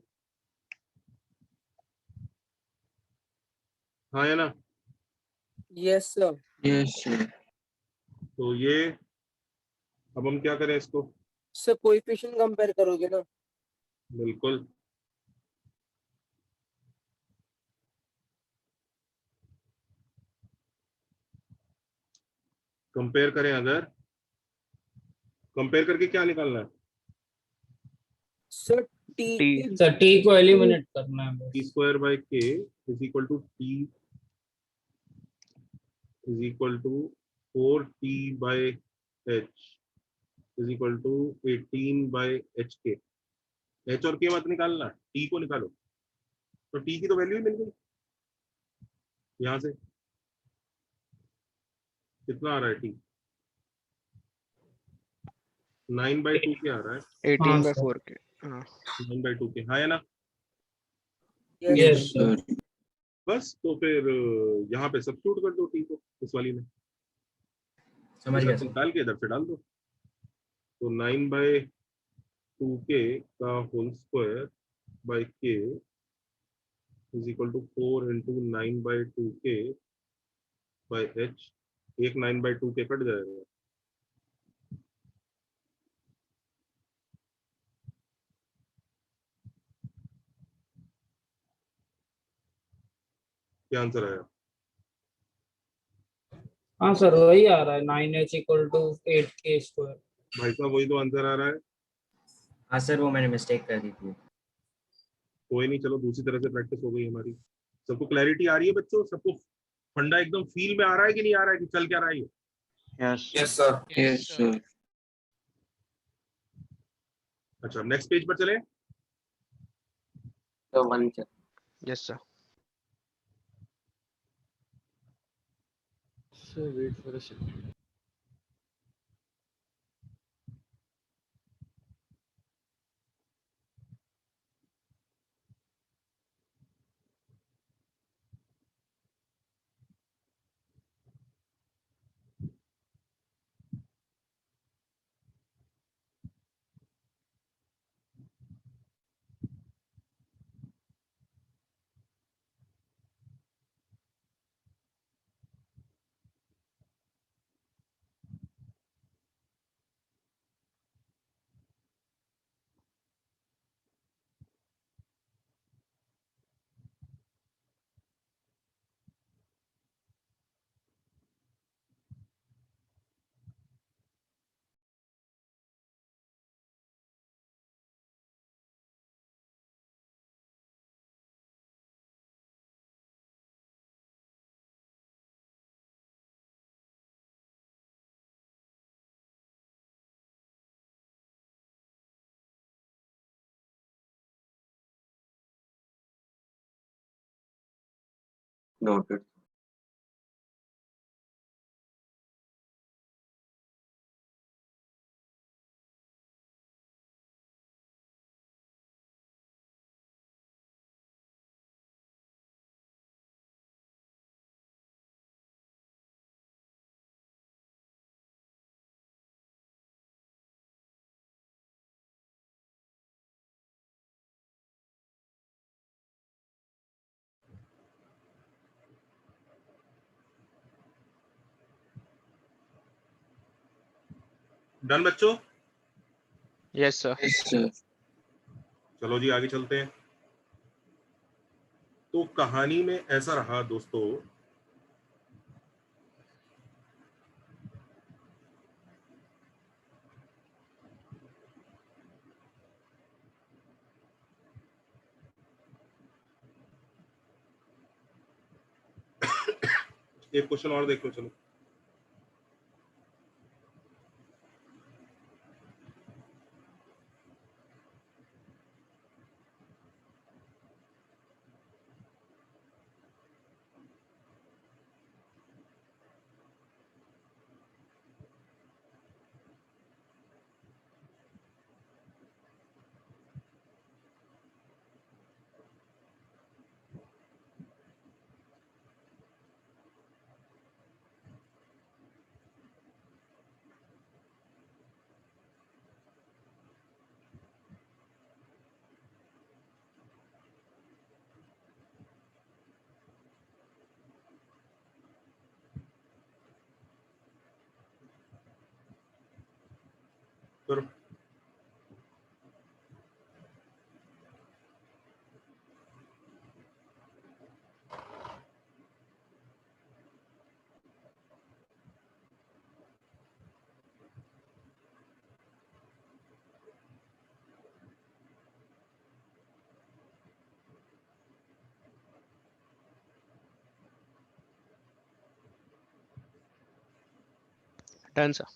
हाँ या ना? Yes sir. Yes, sir. तो ये अब हम क्या करें इसको? सर कोएफिशिएंट कंपेयर करोगे ना? बिल्कुल। कंपेयर करें, अगर कंपेयर करके क्या निकालना है? Sir t T. Sir t को एलिमिनेट करना है टी बस। Square by k is equal to t is equal to 4t by h is equal to 18 by h k. H और के मत निकालना, टी को निकालो। तो टी की तो वैल्यू ही मिल गई यहाँ से। कितना आ रहा है टी? 9/2 के आ रहा है। 18/4 के. 9/2 के, हाँ या ना? yes sir Sir. बस तो फिर यहाँ पे सब्स्टिट्यूट कर दो टी को इस वाली में, समझ गया इधर से सर। निकाल के इधर से डाल दो। तो 9/2 के का whole square by k is equal to 4 into 9/2 के बाई एच। एक 9/2 के कट जाएगा, क्या आंसर आया? हाँ सर वही आ रहा है 9h equal to 8k square. भाई साहब वही तो आंसर आ रहा है। हाँ सर, वो मैंने मिस्टेक कर दी थी। कोई नहीं, चलो दूसरी तरह से प्रैक्टिस हो गई हमारी। सबको क्लैरिटी आ रही है बच्चों? सबको फंडा एकदम फील में आ रहा है कि नहीं आ रहा है कि चल क्या रहा है ये? Yes. Yes, sir. Yes, sir. अच्छा, अब नेक्स्ट पेज पर चले। So 1 sir. Yes sir. Sir, wait for a second. Noted. Done बच्चों? Yes, sir. Yes, sir. चलो जी आगे चलते हैं। तो कहानी में ऐसा रहा दोस्तों, एक क्वेश्चन और देख लो चलो। करो। Done, sir.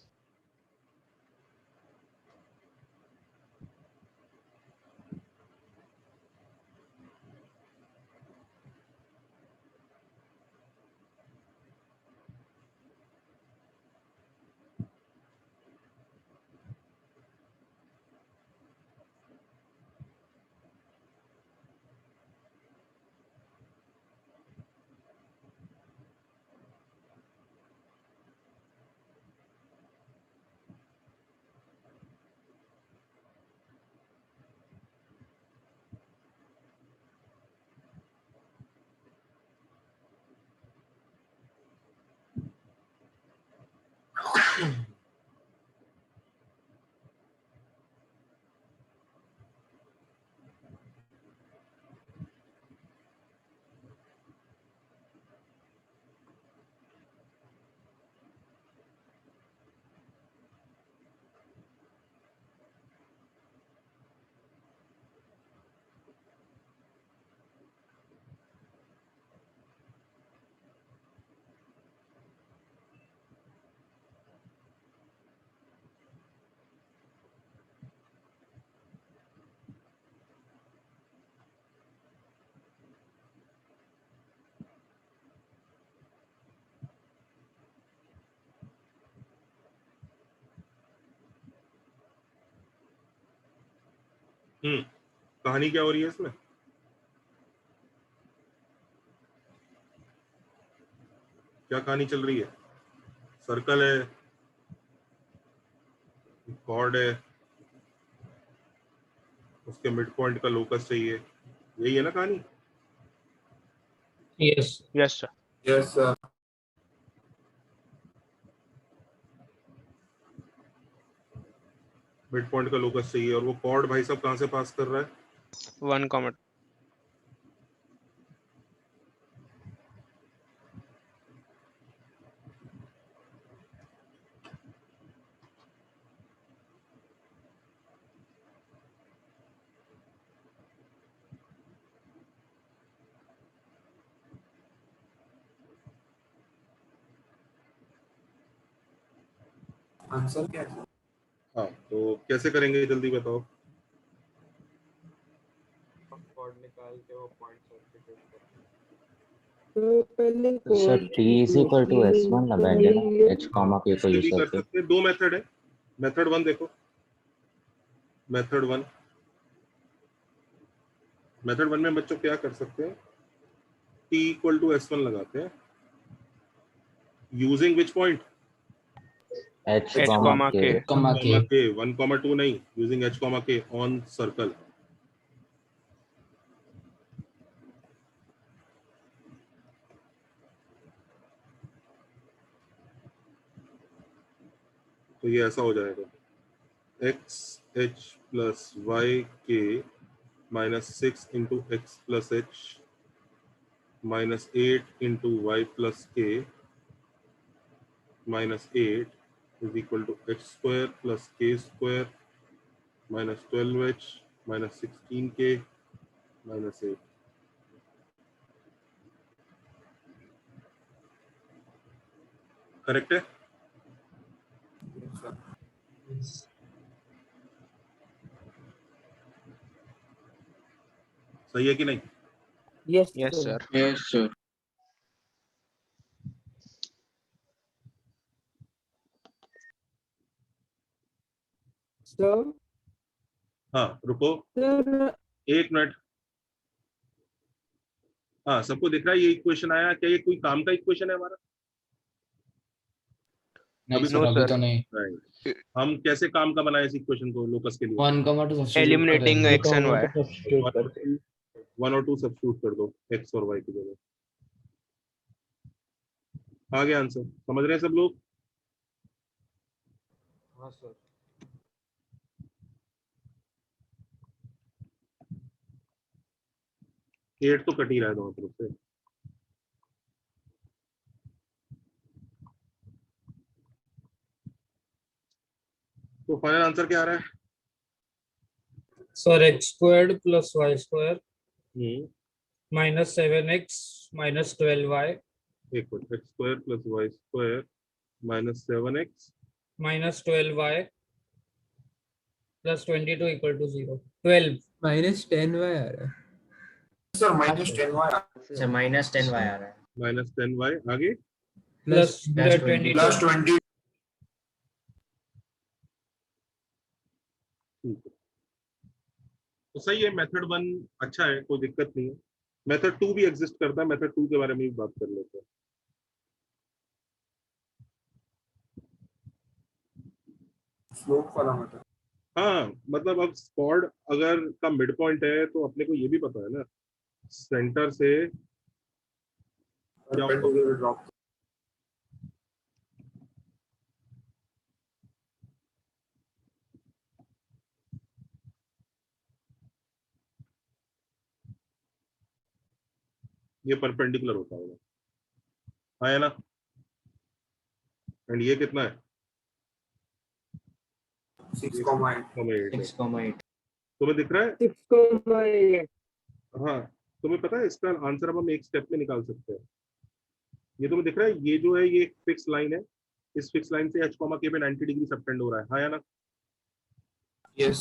कहानी क्या हो रही है इसमें? क्या कहानी चल रही है? सर्कल है, कॉर्ड है, उसके मिड पॉइंट का लोकस चाहिए, यही है ना कहानी? Yes. Yes, sir. Yes, sir. Mid point का लोकस चाहिए, और वो कॉर्ड भाई साहब कहाँ से पास कर रहा है? 1, 2. आंसर क्या है? हाँ, तो कैसे करेंगे जल्दी बताओ। कॉर्ड निकाल के वो पॉइंट सब्स्टिट्यूट कर। तो sir t is equal to s1 लगाएंगे ना, h comma k को इससे यूज भी कर करके। सकते हैं, दो मेथड है। मेथड 1 देखो, मेथड 1 में बच्चों क्या कर सकते हैं, t इक्वल टू s1 लगाते हैं using which point, h H, comma k। k 1, 2 नहीं, using h, k on circle. तो ये ऐसा हो जाएगा। X h plus y k minus 6 into x plus h minus 8 into y plus k minus 8 is equal to x square plus k square minus 12h minus 16k minus 8। Correct है? सही है कि नहीं? Yes, sir. Yes, sir. Sir, हाँ रुको sir, 1 मिनट। हाँ सबको दिख रहा है ये इक्वेशन आया? क्या ये कोई काम का इक्वेशन है हमारा? नहीं अभी सर, No, अभी sir. तो नहीं। Right. हम कैसे काम का बनाए इस इक्वेशन को लोकस के लिए? 1, 2 सब्स्टिट्यूट Eliminating करें। x and y. वन और टू सब्स्टिट्यूट कर दो एक्स और वाई की जगह। आ गया आंसर? समझ रहे हैं सब लोग? हाँ सर। एट तो कट ही रहा है दोनों तरफ से। तो फाइनल आंसर क्या आ रहा है? Sir x squared plus y square minus 7x minus 12y एक minute, x square plus y square minus 7x minus 12y plus 22 equal to 0। 12 minus 10y आ रहा है। सर माइनस 10y आ रहा है। माइनस 10y आगे प्लस प्लस 22। प्लस 20। ठीक है, तो सही है। मेथड 1 अच्छा है, कोई दिक्कत नहीं है। मेथड 2 भी एग्जिस्ट करता है, मेथड 2 के बारे में भी बात कर लेते हैं। स्लोप वाला मेथड। हाँ मतलब अब स्क्वाड अगर का मिड पॉइंट है तो अपने को ये भी पता है ना सेंटर से क्या होगा। ड्रॉप। ये परपेंडिकुलर होता होगा, हाँ है ना? एंड ये कितना है? 6,8। 6,8 तुम्हें दिख रहा है? 6,8। हाँ तुम्हें पता है इसका आंसर अब हम एक स्टेप में निकाल सकते हैं। ये तुम्हें दिख रहा है, ये जो है ये एक फिक्स लाइन है, इस फिक्स लाइन से h, k पे 90 डिग्री सबटेंड हो रहा है, हाँ या ना? Yes.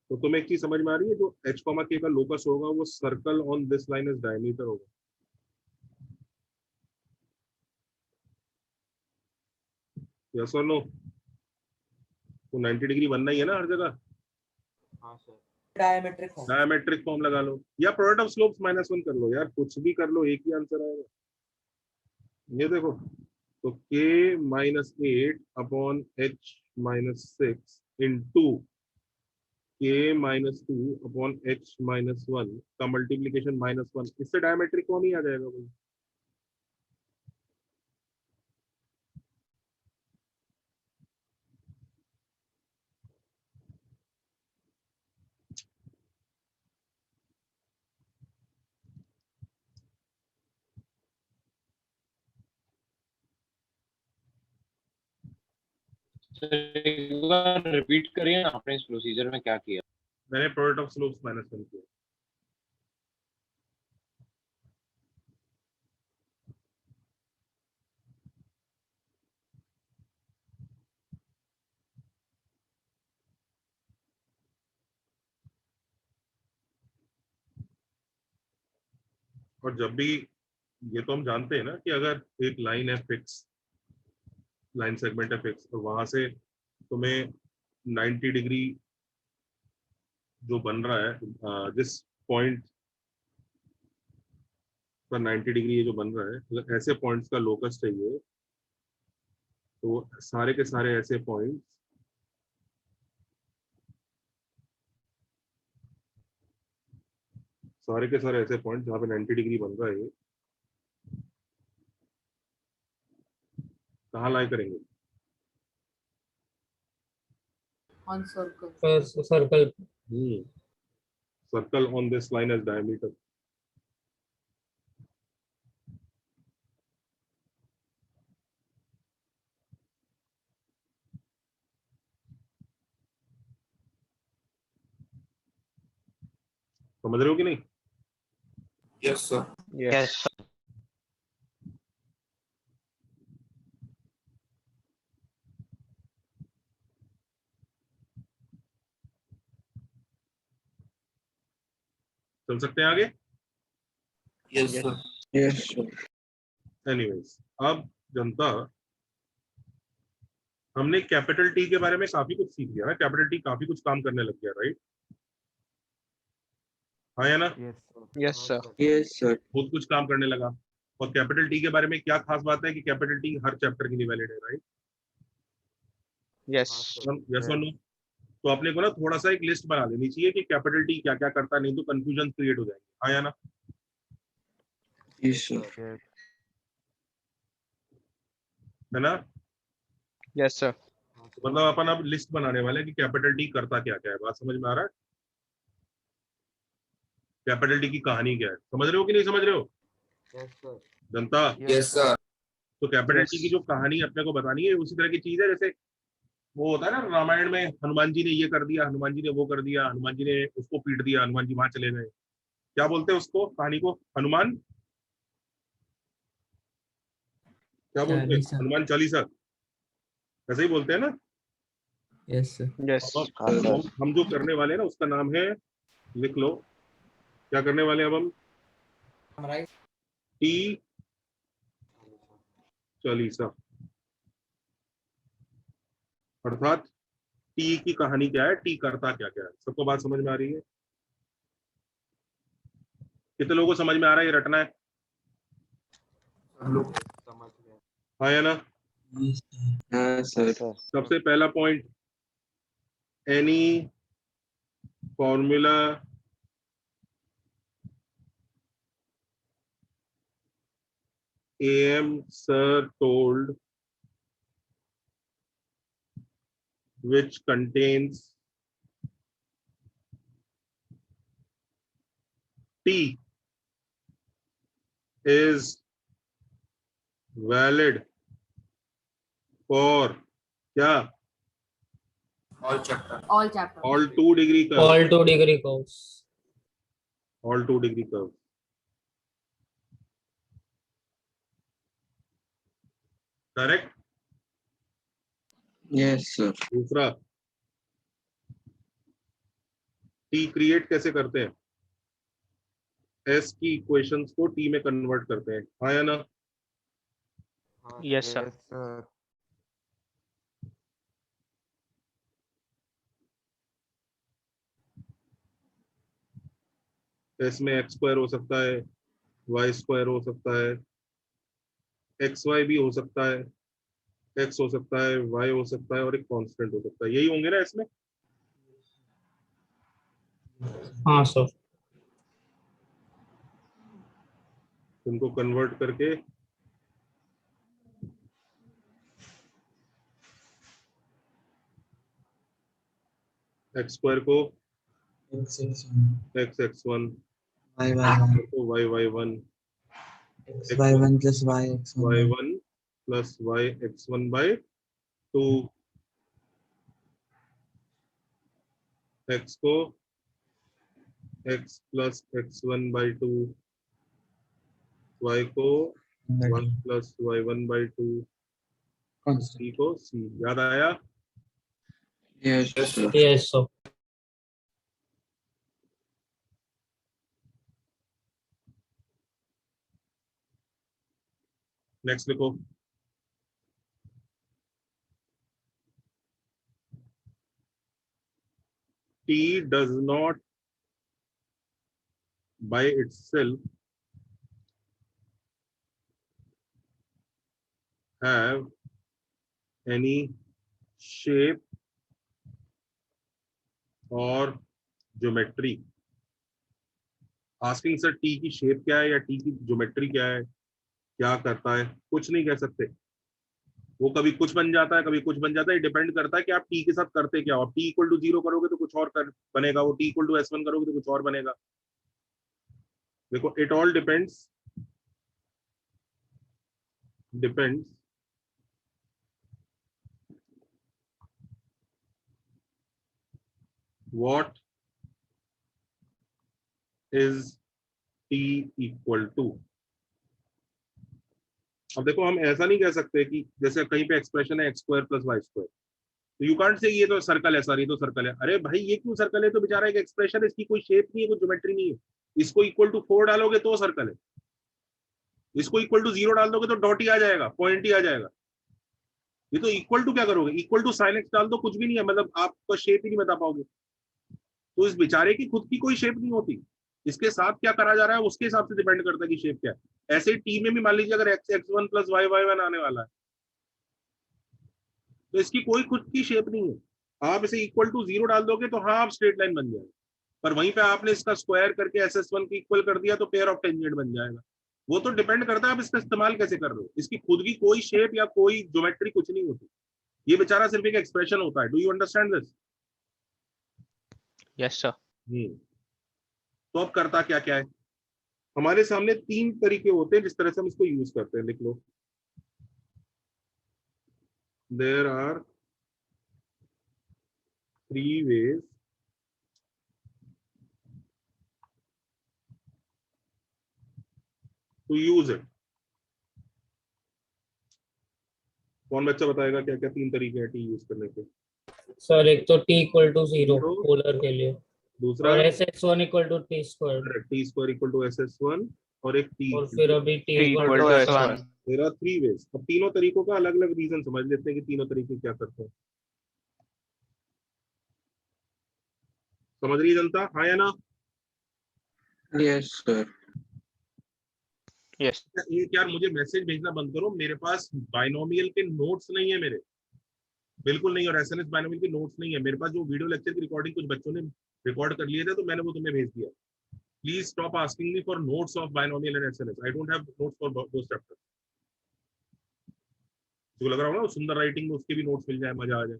तो तुम्हें एक चीज समझ में आ रही है, जो h, k का लोकस होगा वो circle on this line is diameter होगा। Yes or no? तो 90 डिग्री बनना ही है ना हर जगह। हाँ सर। डायमेट्रिक फॉर्म लगा लो या प्रोडक्ट ऑफ स्लोप्स -1 कर लो, यार कुछ भी कर लो, एक ही आंसर आएगा। ये देखो, तो k -8 upon h -6 into k -2 upon h -1 का मल्टीप्लीकेशन -1, इससे डायमेट्रिक फॉर्म ही आ जाएगा भाई। एक बार रिपीट करिए ना, आपने इस प्रोसीजर में क्या किया? मैंने प्रोडक्ट ऑफ स्लोप्स -1 किया। और जब भी, ये तो हम जानते हैं ना कि अगर एक लाइन है फिक्स, लाइन सेगमेंट है फिक्स, तो वहां से तुम्हें 90 डिग्री जो बन रहा है जिस पॉइंट पर 90 डिग्री ये जो बन रहा है, अगर ऐसे पॉइंट्स का लोकस चाहिए तो सारे के सारे ऐसे पॉइंट्स जहाँ पे 90 डिग्री बन रहा है ये कहाँ लाई करेंगे? on circle. Circle circle on this line as diameter. समझ रहे हो कि नहीं? Yes, sir. Yes. चल सकते हैं आगे? Yes, sir. Yes, sir. Anyways, अब जनता, हमने कैपिटल टी के बारे में काफी कुछ सीख लिया ना. कैपिटल टी काफी कुछ काम करने लग गया, राइट? हाँ या ना? Yes, sir. Yes, sir. बहुत कुछ काम करने लगा. और कैपिटल टी के बारे में क्या खास बात है कि कैपिटल टी हर चैप्टर के लिए वैलिड है, right? Yes. Yes or no? तो अपने को ना थोड़ा सा एक लिस्ट बना लेनी चाहिए कि कैपिटल टी क्या क्या करता है, नहीं तो कंफ्यूजन क्रिएट हो जाएंगे. हाँ या ना? Yes, sir. है ना? Yes, sir. मतलब अपन अब लिस्ट बनाने वाले हैं कि कैपिटल टी करता क्या क्या है. बात समझ में आ रहा है? कैपिटल टी की कहानी क्या है, समझ रहे हो कि नहीं समझ रहे हो? जनता, Yes, sir. तो कैपिटल टी की जो कहानी अपने को बतानी है उसी तरह की चीज है जैसे वो होता है ना रामायण में, हनुमान जी ने ये कर दिया, हनुमान जी ने वो कर दिया, हनुमान जी ने उसको पीट दिया, हनुमान जी वहां चले गए. क्या बोलते हैं उसको, कहानी को? हनुमान क्या बोलते हैं? चालीसा. हनुमान चालीसा. ऐसे ही बोलते हैं ना? Yes sir. Yes. अब हम जो करने वाले हैं ना उसका नाम है, लिख लो क्या करने वाले हैं अब हम. टी चालीसा. अर्थात टी की कहानी क्या है, टी करता क्या क्या है. सबको बात समझ में आ रही है? कितने लोगों को समझ में आ रहा है ये रटना है? हाँ या ना? हाँ, sir. सबसे पहला point, any formula AM sir told which contains T is valid for क्या? All chapter. All chapter. All 2 degree curve. all 2 degree curves. All 2 degree curve. Correct? Yes, sir. दूसरा, टी क्रिएट कैसे करते हैं? एस की इक्वेशंस को टी में कन्वर्ट करते हैं. हाँ या ना? Yes, sir. एस में एक्स स्क्वायर हो सकता है, वाई स्क्वायर हो सकता है, एक्स वाई भी हो सकता है, एक्स हो सकता है, वाई हो सकता है और एक कांस्टेंट हो सकता है. यही होंगे ना इसमें? हाँ सर. इनको कन्वर्ट करके एक्स स्क्वायर को x x1, y y1, y1 plus yx1 y1 plus y x1 by 2, x को x plus x1 by 2, y को 1 plus y1 by 2, c को c. याद आया? Yes, sir. Yes sir. Next लिखो. T does not by itself have any shape or geometry. Asking sir T की शेप क्या है या टी की ज्योमेट्री क्या है, क्या करता है, कुछ नहीं कह सकते. वो कभी कुछ बन जाता है, कभी कुछ बन जाता है, डिपेंड करता है कि आप टी के साथ करते क्या हो। आप टी इक्वल टू 0 करोगे तो कुछ और बनेगा, वो टी इक्वल टू S1 करोगे तो कुछ और बनेगा। देखो it all depends what is t equal to। अब देखो हम ऐसा नहीं कह सकते कि जैसे कहीं पे एक्सप्रेशन है x² + y², तो यू कांट से ये तो सर्कल है सर, ये तो सर्कल है। अरे भाई ये क्यों सर्कल है? तो बेचारा एक एक्सप्रेशन है, इसकी कोई शेप नहीं है, कोई ज्योमेट्री नहीं है। इसको इक्वल टू 4 डालोगे तो सर्कल है, इसको इक्वल टू 0 डाल दोगे तो डॉट ही आ जाएगा, पॉइंट ही आ जाएगा। ये तो इक्वल टू क्या करोगे? इक्वल टू sin x डाल दो, कुछ भी नहीं है, मतलब आपको शेप ही नहीं बता पाओगे। तो इस बेचारे की खुद की कोई शेप नहीं होती, इसके साथ क्या करा जा रहा है उसके हिसाब से डिपेंड करता है कि शेप क्या है। ऐसे ही टी में भी मान लीजिए अगर x1 + y1 आने वाला है तो इसकी कोई खुद की शेप नहीं है। आप इसे इक्वल टू 0 डाल दोगे तो हाँ आप स्ट्रेट लाइन बन जाएगा, पर वहीं पे आपने इसका स्क्वायर करके SS1 की इक्वल कर दिया तो पेयर ऑफ टेंजेंट बन जाएगा। वो तो डिपेंड करता है आप इसका इस्तेमाल कैसे कर रहे हो। इसकी खुद की कोई शेप या कोई ज्योमेट्री कुछ नहीं होती, ये बेचारा सिर्फ एक एक्सप्रेशन होता है। Do you understand this? Yes sir. तो अब करता क्या क्या है, हमारे सामने 3 तरीके होते हैं जिस तरह से हम इसको यूज करते हैं। लिख लो, there are 3 ways to use it. कौन बच्चा बताएगा क्या क्या 3 तरीके हैं टी यूज करने के? सर एक तो t = 0 पोलर के लिए, दूसरा और SS1 = t², t² = SS1, और एक t और फिर अभी t equal to S1। There are 3 ways। अब तीनों तरीकों का अलग अलग रीजन समझ लेते हैं कि तीनों तरीके क्या करते हैं। समझ रही जनता? हाँ या ना? Yes sir. यस। एक यार मुझे मैसेज भेजना बंद करो, मेरे पास बाइनोमियल के नोट्स नहीं है, मेरे बिल्कुल नहीं, और एसएनएस बाइनोमियल के नोट्स नहीं है मेरे पास। जो वीडियो लेक्चर की रिकॉर्डिंग कुछ बच्चों ने रिकॉर्ड कर लिए थे तो मैंने वो तुम्हें भेज दिया। Please stop asking me for notes of binomial and SNS. I don't have notes for those chapters. जो लग रहा हो ना सुंदर राइटिंग में उसके भी नोट्स मिल जाए, मजा आ जाए।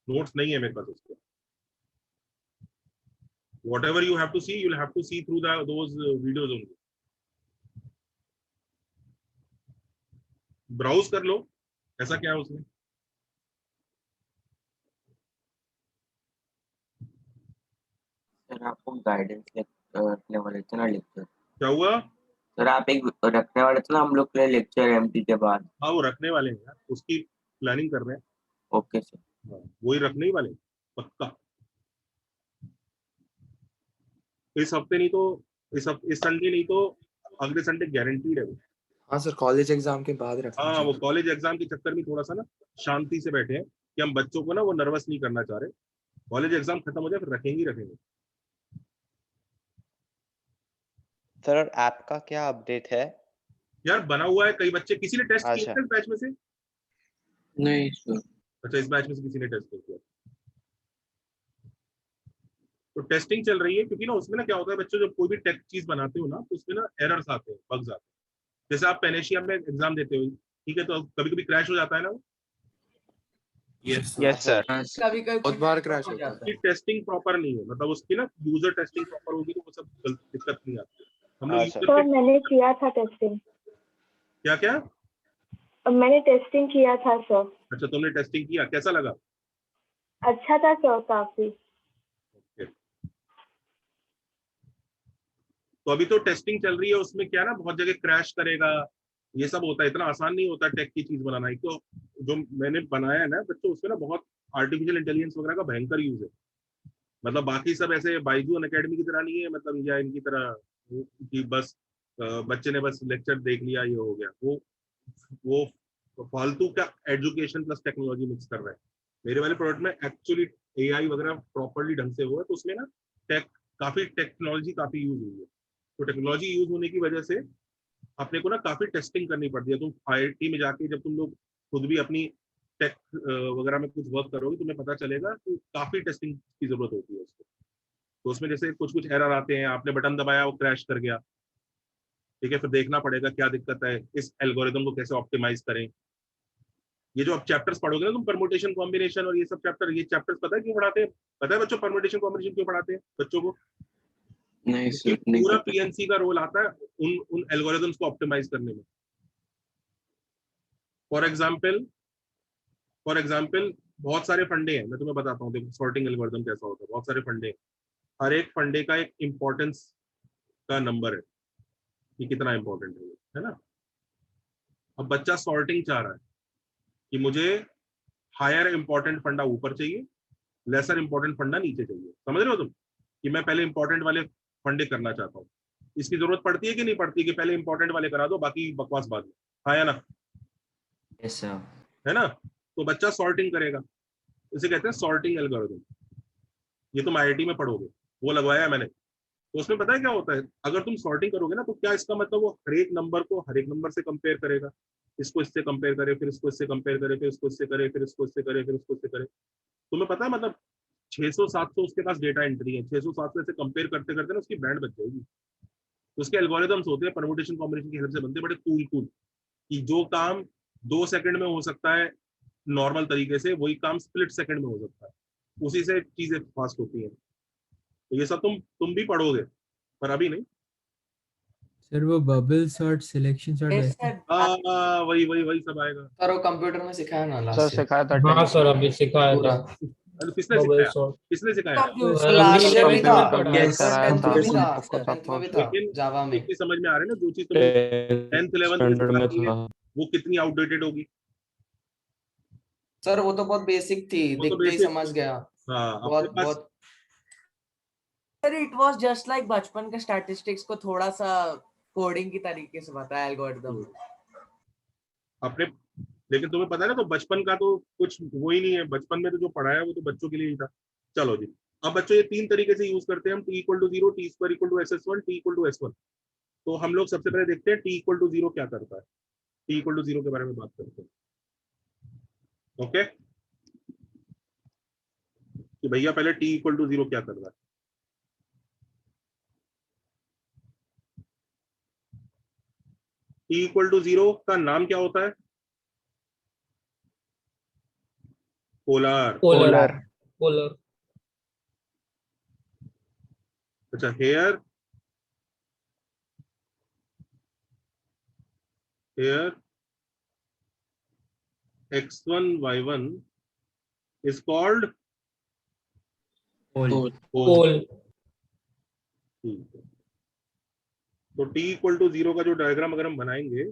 नोट्स नहीं है मेरे पास उसके। whatever you have to see, you'll have to see through those videos only. Browse कर लो, ऐसा क्या है उसमें? सर आपको गाइडेंस रखने वाले थे ना लेक्चर। क्या हुआ सर? आप एक रखने वाले थे ना हम लोग के लिए लेक्चर एमटी के बाद। हाँ वो रखने वाले हैं यार, उसकी प्लानिंग कर रहे हैं। Okay sir. वही रखने ही वाले पक्का। इस हफ्ते नहीं तो इस संडे नहीं तो अगले संडे गारंटीड है वो। हाँ सर, कॉलेज एग्जाम के बाद रखना हाँ चाहिए। वो कॉलेज एग्जाम के चक्कर में थोड़ा सा ना शांति से बैठे हैं कि हम बच्चों को ना वो नर्वस नहीं करना चाह रहे। कॉलेज एग्जाम खत्म हो जाए फिर रखेंगे। सर ऐप का क्या अपडेट है? यार बना हुआ है, कई बच्चे, किसी ने टेस्ट किया इस बैच में से? नहीं सर। अच्छा, इस बैच में से किसी ने टेस्ट नहीं किया तो टेस्टिंग चल रही है, क्योंकि ना उसमें ना क्या होता है बच्चों जब कोई भी टेक चीज बनाते हो ना तो उसमें ना एरर्स आते हैं, बग्स आते हैं। जैसे आप पेनेशिया में एग्जाम देते हो, ठीक है, तो कभी कभी क्रैश हो जाता है ना वो। Yes sir. कभी कभी बहुत बार क्रैश होता है। उसकी टेस्टिंग प्रॉपर नहीं है, मतलब उसकी ना यूजर टेस्टिंग प्रॉपर होगी तो वो सब दिक्कत नहीं आती। हम लोग सर मैंने किया था टेस्टिंग। क्या क्या? मैंने टेस्टिंग किया था सर। अच्छा तुमने टेस्टिंग किया, कैसा लगा? अच्छा था सर काफी। तो अभी तो टेस्टिंग चल रही है, उसमें क्या ना बहुत जगह क्रैश करेगा, ये सब होता है। इतना आसान नहीं होता टेक की चीज बनाना। एक तो जो मैंने बनाया है ना बच्चों, उसमें ना बहुत आर्टिफिशियल इंटेलिजेंस वगैरह का भयंकर यूज है। मतलब बाकी सब ऐसे बाइजू अकेडमी की तरह नहीं है, मतलब या इनकी तरह कि बस बच्चे ने बस लेक्चर देख लिया ये हो गया। वो फालतू का एजुकेशन प्लस टेक्नोलॉजी मिक्स कर रहा है। मेरे वाले प्रोडक्ट में एक्चुअली एआई वगैरह प्रॉपरली ढंग से हुआ है, तो उसमें ना काफी टेक्नोलॉजी काफी यूज हुई है। तो टेक्नोलॉजी यूज होने की वजह से अपने को ना काफी टेस्टिंग करनी पड़ती है। तुम आईआईटी में जाके जब तुम लोग खुद भी अपनी टेक वगैरह में कुछ वर्क करोगे तुम्हें पता चलेगा कि काफी टेस्टिंग की जरूरत होती है उसको। तो उसमें जैसे कुछ एरर आते हैं, आपने बटन दबाया वो क्रैश कर गया, ठीक है, फिर देखना पड़ेगा क्या दिक्कत है, इस एल्गोरिदम को कैसे ऑप्टिमाइज करें। ये जो आप चैप्टर्स पढ़ोगे ना तुम, परमुटेशन कॉम्बिनेशन और ये सब चैप्टर, ये चैप्टर्स पता है क्यों पढ़ाते हैं? पता है बच्चों परमुटेशन कॉम्बिनेशन क्यों पढ़ाते हैं बच्चों को? नहीं सर, नहीं पूरा पता। पीएनसी का रोल आता है उन एल्गोरिदम्स को ऑप्टिमाइज करने में। फॉर एग्जाम्पल बहुत सारे फंडे हैं, मैं तुम्हें बताता हूँ, देखो सॉर्टिंग एल्गोरिदम कैसा होता है। बहुत सारे फंडे हैं, हर एक फंडे का एक इंपॉर्टेंस का नंबर है कि कितना इंपॉर्टेंट है ना। अब बच्चा सॉर्टिंग चाह रहा है कि मुझे हायर इंपॉर्टेंट फंडा ऊपर चाहिए, लेसर इंपॉर्टेंट फंडा नीचे चाहिए। समझ रहे हो तुम कि मैं पहले इंपॉर्टेंट वाले फंडे करना चाहता हूँ। इसकी जरूरत पड़ती है कि नहीं पड़ती कि पहले इंपॉर्टेंट वाले करा दो, बाकी बकवास बाद में? हाँ या ना? Yes sir. है ना? तो बच्चा सॉर्टिंग करेगा, इसे कहते हैं सॉर्टिंग एल्गोरिथम। ये तुम आईआईटी में पढ़ोगे, वो लगवाया है मैंने। तो उसमें पता है क्या होता है, अगर तुम सॉर्टिंग करोगे ना तो क्या इसका मतलब वो हर एक नंबर को हर एक नंबर से कंपेयर करेगा, इसको इससे कंपेयर करे, फिर इसको इससे कंपेयर करे, फिर इसको इससे करे, फिर इसको इससे करे, फिर इसको इससे करे। तुम्हें पता है मतलब 600-700 उसके पास डेटा एंट्री है, 600-700 से कंपेयर करते करते ना उसकी बैंड बच जाएगी। उसके एल्गोरिदम्स होते हैं परमुटेशन कॉम्बिनेशन की हेल्प से बनते, बड़े कूल कि जो काम 2 सेकंड में हो सकता है नॉर्मल तरीके से, वही काम स्प्लिट सेकंड में हो सकता है, उसी से चीजें फास्ट होती हैं। तो ये सब तुम भी पढ़ोगे, पर अभी नहीं। सर वो बबल सॉर्ट, सिलेक्शन सॉर्ट वैसे। वही सब आएगा। सर वो कंप्यूटर में सिखाया ना सर लास्ट सिखाया था हाँ 10th सर, में। अभी सिखाया पूरा। था। किसने बबल सिखाया? सॉर्ट किसने सिखाया? लास्ट ईयर भी था, कंप्लीट कराया 10th था में भी था, आपको 10th में भी था लेकिन जावा में। एक चीज समझ में आ रहा है ना, जो चीज तुमने 10th 11th में स्टैंडर्ड में सिखाई है था। वो कितनी आउटडेटेड होगी। सर वो तो बहुत बेसिक थी, वो तो दिखते ही बेसिक। समझ गया। हाँ, अपने बहुत पास बहुत sir it was just like बचपन के स्टैटिस्टिक्स को थोड़ा सा कोडिंग की तरीके से बताया एल्गोरिदम। अपने, लेकिन तुम्हें पता है ना, तो बचपन का तो कुछ वो ही नहीं है। बचपन में तो जो पढ़ाया वो तो बच्चों के लिए ही था। चलो जी, अब बच्चों ये 3 तरीके से यूज करते हैं हम, t=0, t²=ss1, t=s1। तो हम लोग सबसे पहले देखते हैं t=0 क्या करता है। t=0 के बारे में बात करते हैं। ओके, कि भैया पहले t=0 क्या कर रहा है। t=0 का नाम क्या होता है? पोलर। पोलर। अच्छा, here x1 y1 is called pole. Pole. ठीक है, तो t=0 का जो डायग्राम अगर हम बनाएंगे,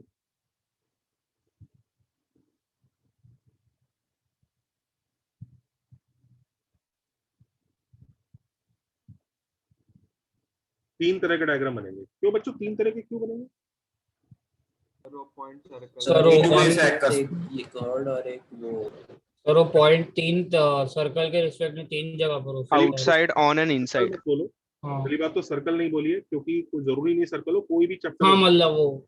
तीन तरह के डायग्राम बनेंगे। क्यों बच्चों 3 तरह के क्यों बनेंगे? सर वो पॉइंट रिकॉर्ड और एक वो सर वो पॉइंट 3 सर्कल के रिस्पेक्ट में 3 जगह पर हो सकता है। Outside, on and inside. मत बोलो, हाँ पहली बात तो सर्कल नहीं बोलिए, क्योंकि कोई जरूरी नहीं सर्कल हो, कोई भी चैप्टर हाँ, हो। मतलब वो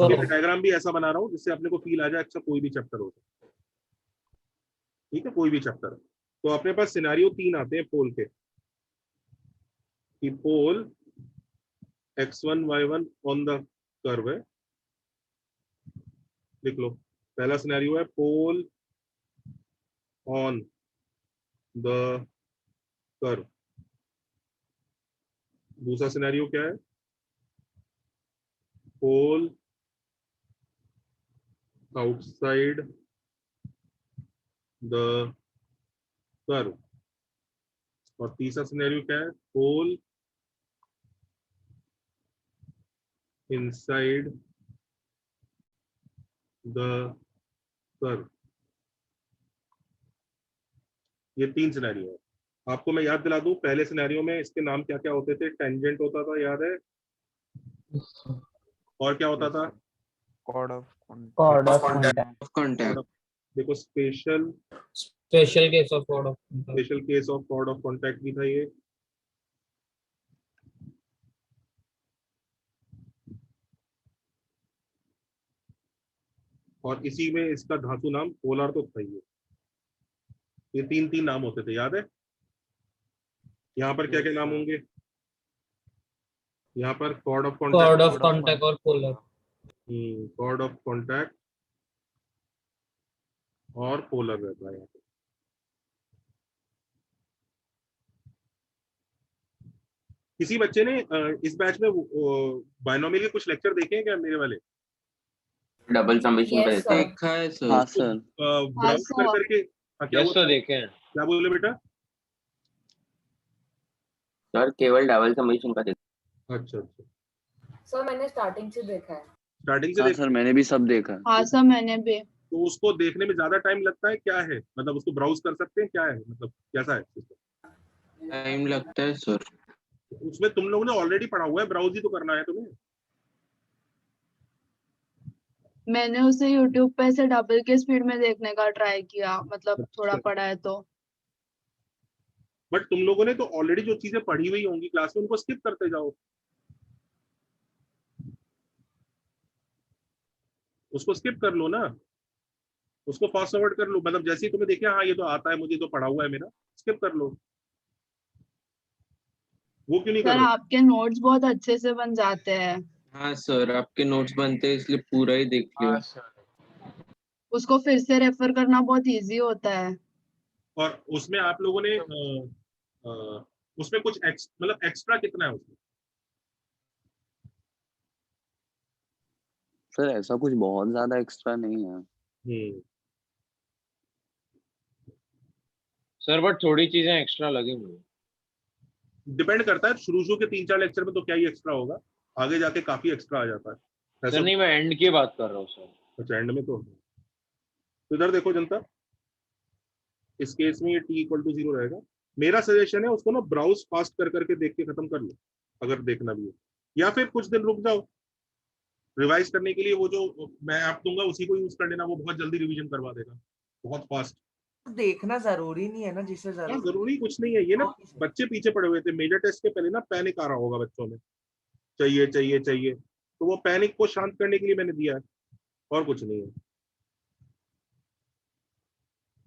मैं डायग्राम भी ऐसा बना रहा हूँ जिससे अपने को फील आ जाए अच्छा कोई भी चैप्टर हो। ठीक है, कोई भी चैप्टर। तो अपने पास सिनेरियो 3 आते हैं पोल के, कि पोल x1 y1 on the curve है। लिख लो, पहला सिनेरियो है पोल ऑन द कर्व। दूसरा सिनेरियो क्या है? Pole outside the curve. और तीसरा सिनेरियो क्या है? Pole inside the curve. ये 3 सिनेरियो है। आपको मैं याद दिला दूं, पहले सिनेरियो में इसके नाम क्या क्या होते थे? टेंजेंट होता था, याद है? और क्या होता था? Chord of contact. देखो, special case of chord of chord of contact भी था ये। और इसी में इसका धातु नाम पोलर तो था ही। ये 3 नाम होते थे, याद है? यहाँ पर क्या क्या नाम होंगे? यहाँ पर chord of chord of contact, contact और पोलर। कॉर्ड ऑफ कॉन्टैक्ट और पोलर रहता है यहाँ पे। किसी बच्चे ने इस बैच में बायनोमियल के कुछ लेक्चर देखे हैं क्या मेरे वाले? डबल समेशन का Yes, देते हैं। sir. देखा है सर। हाँ सर। ब्राउज कर करके क्या यस बोल सर देखे हैं क्या बोले बेटा? सर केवल डबल समेशन का देते अच्छा अच्छा, सर मैंने स्टार्टिंग से देखा है। स्टार्टिंग से हाँ देख। सर मैंने भी सब देखा है। हाँ सर मैंने भी। तो उसको देखने में ज्यादा टाइम लगता है क्या है, मतलब उसको ब्राउज कर सकते हैं क्या है, मतलब कैसा है system? टाइम लगता है सर। उसमें तुम लोगों ने ऑलरेडी पढ़ा हुआ है, ब्राउज ही तो करना है तुम्हें। मैंने उसे यूट्यूब पे से डबल के स्पीड में देखने का ट्राई किया, मतलब थोड़ा पढ़ा है तो। बट तुम लोगों ने तो ऑलरेडी जो चीजें पढ़ी हुई होंगी क्लास में उनको स्किप करते जाओ, उसको स्किप कर लो ना, उसको फास्ट फॉरवर्ड कर लो, मतलब जैसे ही तुम्हें देखिए हाँ ये तो आता है मुझे, तो पढ़ा हुआ है मेरा, स्किप कर लो। वो क्यों नहीं कर सर रहे? आपके नोट्स बहुत अच्छे से बन जाते हैं। हाँ सर आपके नोट्स बनते हैं इसलिए पूरा ही देख लिया। उसको फिर से रेफर करना बहुत इजी होता है। और उसमें आप लोगों ने उसमें कुछ मतलब एक्स्ट्रा कितना है उसमें? सर ऐसा कुछ बहुत ज्यादा एक्स्ट्रा नहीं है। सर बट थोड़ी चीजें एक्स्ट्रा लगी मुझे। डिपेंड करता है, शुरू के 3-4 लेक्चर में तो क्या ही एक्स्ट्रा होगा, आगे जाके काफी एक्स्ट्रा आ जाता है। सर नहीं मैं एंड की बात कर रहा हूँ सर। अच्छा एंड में तो इधर देखो जनता, इस केस में ये t इक्वल टू 0 रहेगा। मेरा सजेशन है उसको ना ब्राउज फास्ट कर करके देख के खत्म कर लो अगर देखना भी है, या फिर कुछ दिन रुक जाओ रिवाइज करने के लिए, वो जो मैं ऐप दूंगा उसी को यूज कर लेना, वो बहुत जल्दी रिवीजन करवा देगा, बहुत फास्ट। देखना जरूरी नहीं है ना, जिसे जरूरी कुछ नहीं है, ये ना बच्चे पीछे पड़े हुए थे मेजर टेस्ट के पहले ना, पैनिक आ रहा होगा बच्चों में, चाहिए चाहिए चाहिए, तो वो पैनिक को शांत करने के लिए मैंने दिया है, और कुछ नहीं है,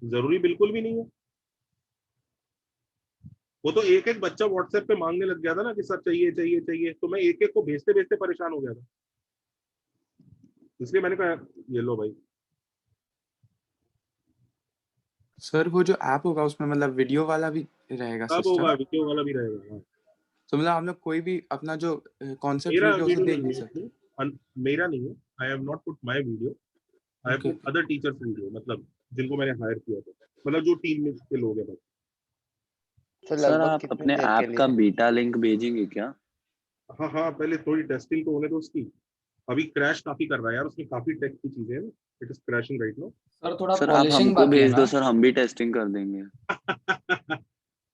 जरूरी बिल्कुल भी नहीं है। वो तो एक एक बच्चा व्हाट्सएप पे मांगने लग गया था ना कि सर चाहिए चाहिए चाहिए, तो मैं एक एक को भेजते भेजते परेशान हो गया था, इसलिए मैंने कहा ये लो भाई। सर वो जो ऐप होगा उसमें मतलब वीडियो वाला भी रहेगा अब होगा, सिस्टम? वीडियो वाला भी रहेगा। हाँ। तो मतलब हम लोग कोई भी अपना जो कॉन्सेप्ट मेरा वीडियो उसे वीडियो देख नहीं नहीं है सकते? इसमें, मेरा नहीं है, I have not put my video, I have put other teachers video, मतलब जिनको मैंने हायर किया था, मतलब जो टीम में के लोग हैं बस। सर आप अपने ऐप का बीटा लिंक भेजेंगे क्या? हाँ हाँ, पहले थोड़ी टेस्टिंग तो होने दो उसकी, अभी क्रैश काफी कर रहा है यार, उसमें काफी टेक की चीजें हैं, it is crashing right now. Sir थोड़ा सर आप पॉलिशिंग हमको बाकी है भेज ना। दो सर, हम भी टेस्टिंग कर देंगे।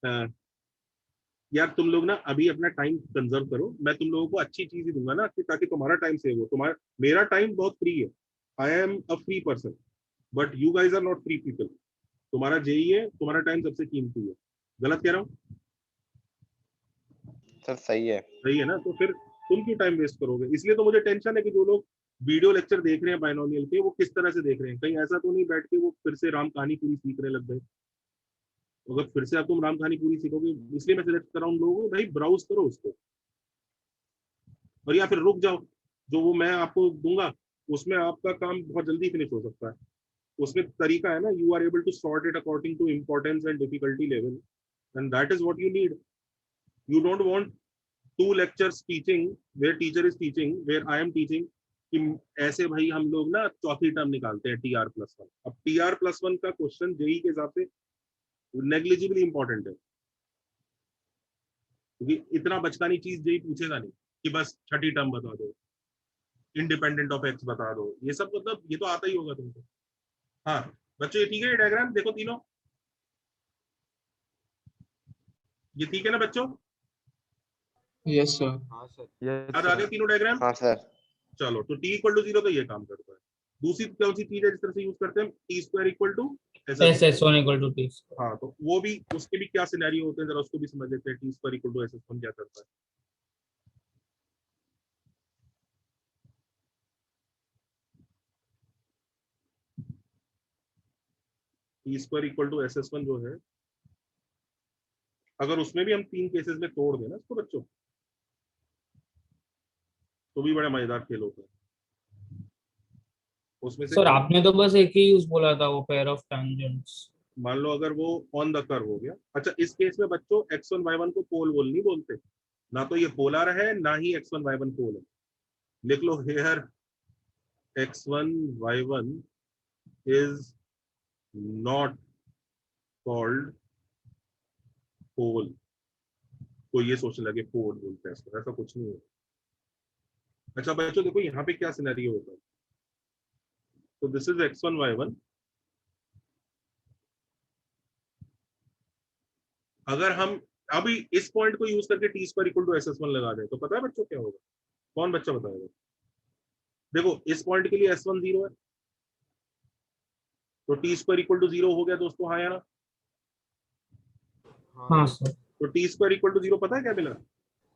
हाँ, यार तुम लोग ना अभी अपना टाइम कंजर्व करो, मैं तुम लोगों को अच्छी चीज ही दूंगा ना, कि ताकि तुम्हारा टाइम सेव हो। तुम्हारा मेरा टाइम बहुत फ्री है, I am a free person, but you guys are not free people. तुम्हारा जेई है, तुम्हारा टाइम सबसे कीमती है, गलत कह रहा हूँ? सर सही है। सही है ना, तो फिर तुम क्यों टाइम वेस्ट करोगे? इसलिए तो मुझे टेंशन है कि जो लोग वीडियो लेक्चर देख रहे हैं बाइनोमियल के, वो किस तरह से देख रहे हैं, कहीं ऐसा तो नहीं बैठ के वो फिर से राम कहानी पूरी सीखने लग गए। अगर फिर से आप तुम राम कहानी पूरी सीखोगे, इसलिए मैं सजेस्ट कर रहा हूँ लोगों को भाई ब्राउज करो उसको, और या फिर रुक जाओ, जो वो मैं आपको दूंगा उसमें आपका काम बहुत जल्दी फिनिश हो सकता है। उसमें तरीका है ना, you are able to sort it according to importance and difficulty level, and that is what you need. You don't want 2 lectures teaching where teacher is teaching where I am teaching, कि ऐसे भाई हम लोग ना चौथी टर्म निकालते हैं TR+1। अब TR+1 का क्वेश्चन जेई के हिसाब से नेग्लिजिबली इंपॉर्टेंट है, क्योंकि इतना बचकानी चीज जेई पूछेगा नहीं कि बस छठी टर्म बता दो, इंडिपेंडेंट ऑफ एक्स बता दो, ये सब मतलब ये तो आता ही होगा तुमको। हाँ बच्चों ये ठीक है, ये डायग्राम देखो तीनों, ये ठीक है ना बच्चों? Yes sir. हाँ सर। याद आ गए तीनों डायग्राम? हाँ सर। चलो, तो t इक्वल टू 0 तो ये काम करता है। दूसरी कौन सी चीज है जिस तरह से यूज करते हैं, t² equal to SS1 equal to t। हाँ, तो वो भी उसके भी क्या सिनेरियो होते हैं, जरा उसको भी समझ लेते हैं। t² इक्वल टू SS1 क्या करता है? t² इक्वल टू SS1 जो है, अगर उसमें भी हम 3 केसेस में तोड़ देना इसको बच्चों, तो भी बड़ा मजेदार खेल होता है उसमें से। सर आपने तो बस एक ही यूज बोला था, वो पेयर ऑफ टेंजेंट्स। मान लो अगर वो ऑन द कर्व हो गया, अच्छा इस केस में बच्चों x1 y1 को पोल वोल नहीं बोलते, ना तो ये पोलर है ना ही x1 y1 पोल है। लिख लो here x1 y1 is not called pole. कोई ये सोचने लगे पोल बोलते हैं इसको, ऐसा कुछ नहीं है। अच्छा बच्चों देखो यहाँ पे क्या सिनेरियो होता है। तो दिस इज x1 y1। अगर हम अभी इस पॉइंट को यूज करके T square equal to SS1 लगा दें तो पता है बच्चों क्या होगा? कौन बच्चा बताएगा? देखो इस पॉइंट के लिए S1 0 है, तो टी स्क्वायर इक्वल टू 0 हो गया दोस्तों, हाँ या ना? हाँ सर। तो टी स्क्वायर इक्वल टू 0 पता है क्या मिला?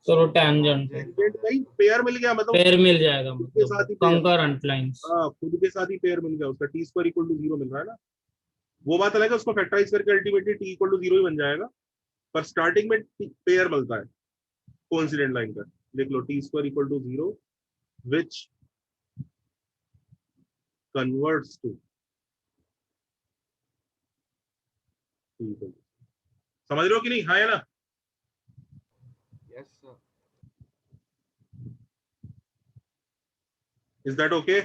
सर वो टेंजेंट है, टेंजेंट का ही पेयर मिल गया, मतलब पेयर मिल जाएगा, खुद के साथ मतलब ही पेयर। Concurrent lines. हाँ खुद के साथ ही पेयर मिल गया उसका, टी स्क्वायर इक्वल टू 0 मिल रहा है ना। वो बात अलग है, उसको फैक्टराइज करके अल्टीमेटली टी इक्वल टू 0 ही बन जाएगा, पर स्टार्टिंग में पेयर मिलता है कोइंसिडेंट लाइन का। लिख लो T square equal to 0 which converts to, समझ रहे हो कि नहीं, हाँ या ना? Yes sir. Is that okay?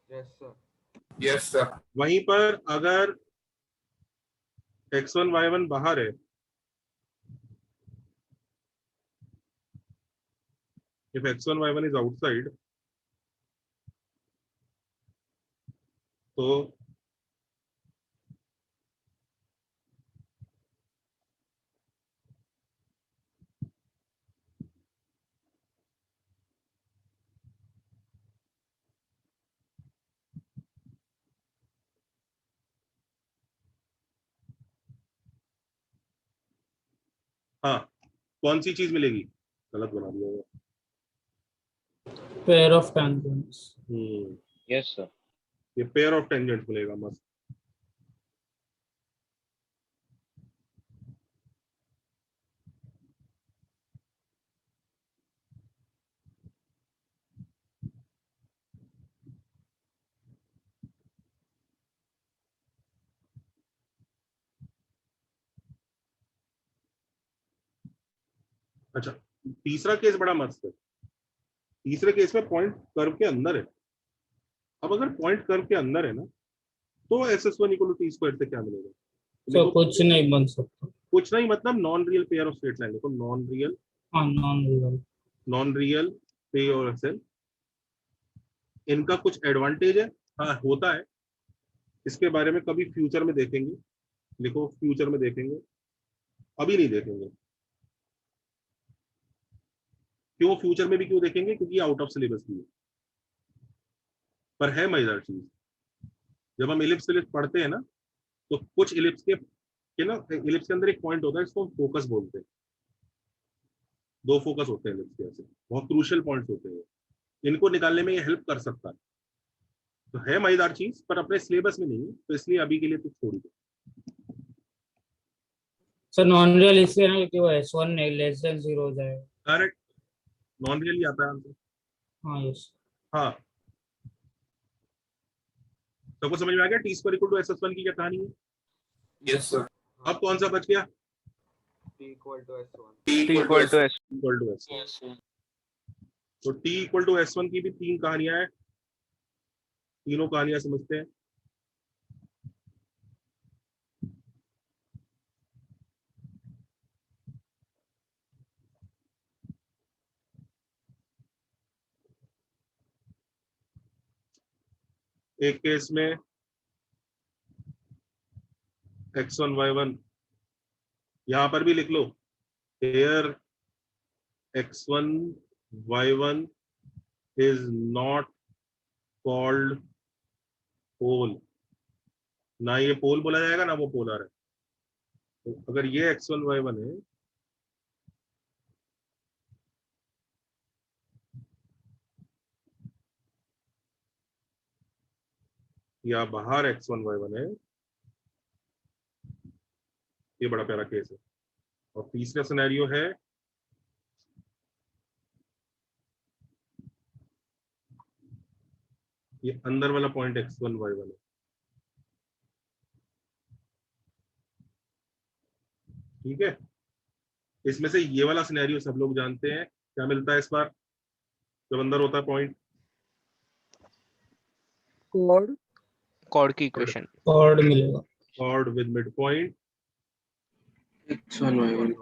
Yes sir. Yes sir. वहीं पर अगर x1 y1 बाहर है, if x1 y1 is outside, तो हाँ कौन सी चीज मिलेगी? गलत बना दिया होगा। Pair of tangents. Yes sir. ये पेयर ऑफ टेंजेंट्स मिलेगा, मस्त। अच्छा तीसरा केस बड़ा मस्त है। तीसरे केस में पॉइंट कर्व के अंदर है। अब अगर पॉइंट कर्व के अंदर है ना, तो SS1 equal to T square से क्या मिलेगा? तो कुछ नहीं बन सकता। कुछ नहीं मतलब non real pair of straight line. देखो नॉन रियल, हाँ non real. Non real pair और सेल, इनका कुछ एडवांटेज है, हाँ होता है। इसके बारे में कभी फ्यूचर में देखेंगे। लिखो फ्यूचर में देखेंगे, अभी नहीं देखेंगे। क्यों फ्यूचर में भी क्यों देखेंगे? क्योंकि आउट ऑफ सिलेबस भी है, पर है मजेदार चीज। जब हम इलिप्स पढ़ते हैं ना, तो कुछ इलिप्स के ना, इलिप्स के अंदर एक पॉइंट होता है, इसको फोकस बोलते हैं। दो फोकस होते हैं इलिप्स के, ऐसे बहुत क्रूशियल पॉइंट्स होते हैं। इनको निकालने में ये हेल्प कर सकता है, तो है मजेदार चीज, पर अपने सिलेबस में नहीं है, तो इसलिए अभी के लिए तो छोड़ दो। सर नॉन रियल इसलिए ना क्योंकि वो S1 लेस देन 0 हो जाएगा। करेक्ट, नॉन रियल ही आता है आंसर। हाँ यस। हाँ सबको समझ में आ गया T square equal to SS1 की क्या कहानी है? Yes sir. अब कौन सा बच गया? T equal to S1। T equal to S। Equal to S1। तो T इक्वल टू S1 की भी तीन कहानियां हैं, तीनों कहानियां समझते हैं। एक केस में x1 y1, यहां पर भी लिख लो here x1 y1 is not called pole। ना ये पोल बोला जाएगा ना वो पोलर है। तो अगर ये x1 y1 है, या बाहर x1 y1 है, ये बड़ा प्यारा केस है। और तीसरा सिनेरियो है ये अंदर वाला पॉइंट x1 y1 है, ठीक है। इसमें से ये वाला सिनेरियो सब लोग जानते हैं, क्या मिलता है इस बार जब अंदर होता है पॉइंट? कॉर्ड की इक्वेशन, कॉर्ड मिलेगा, cord with midpoint x1 y1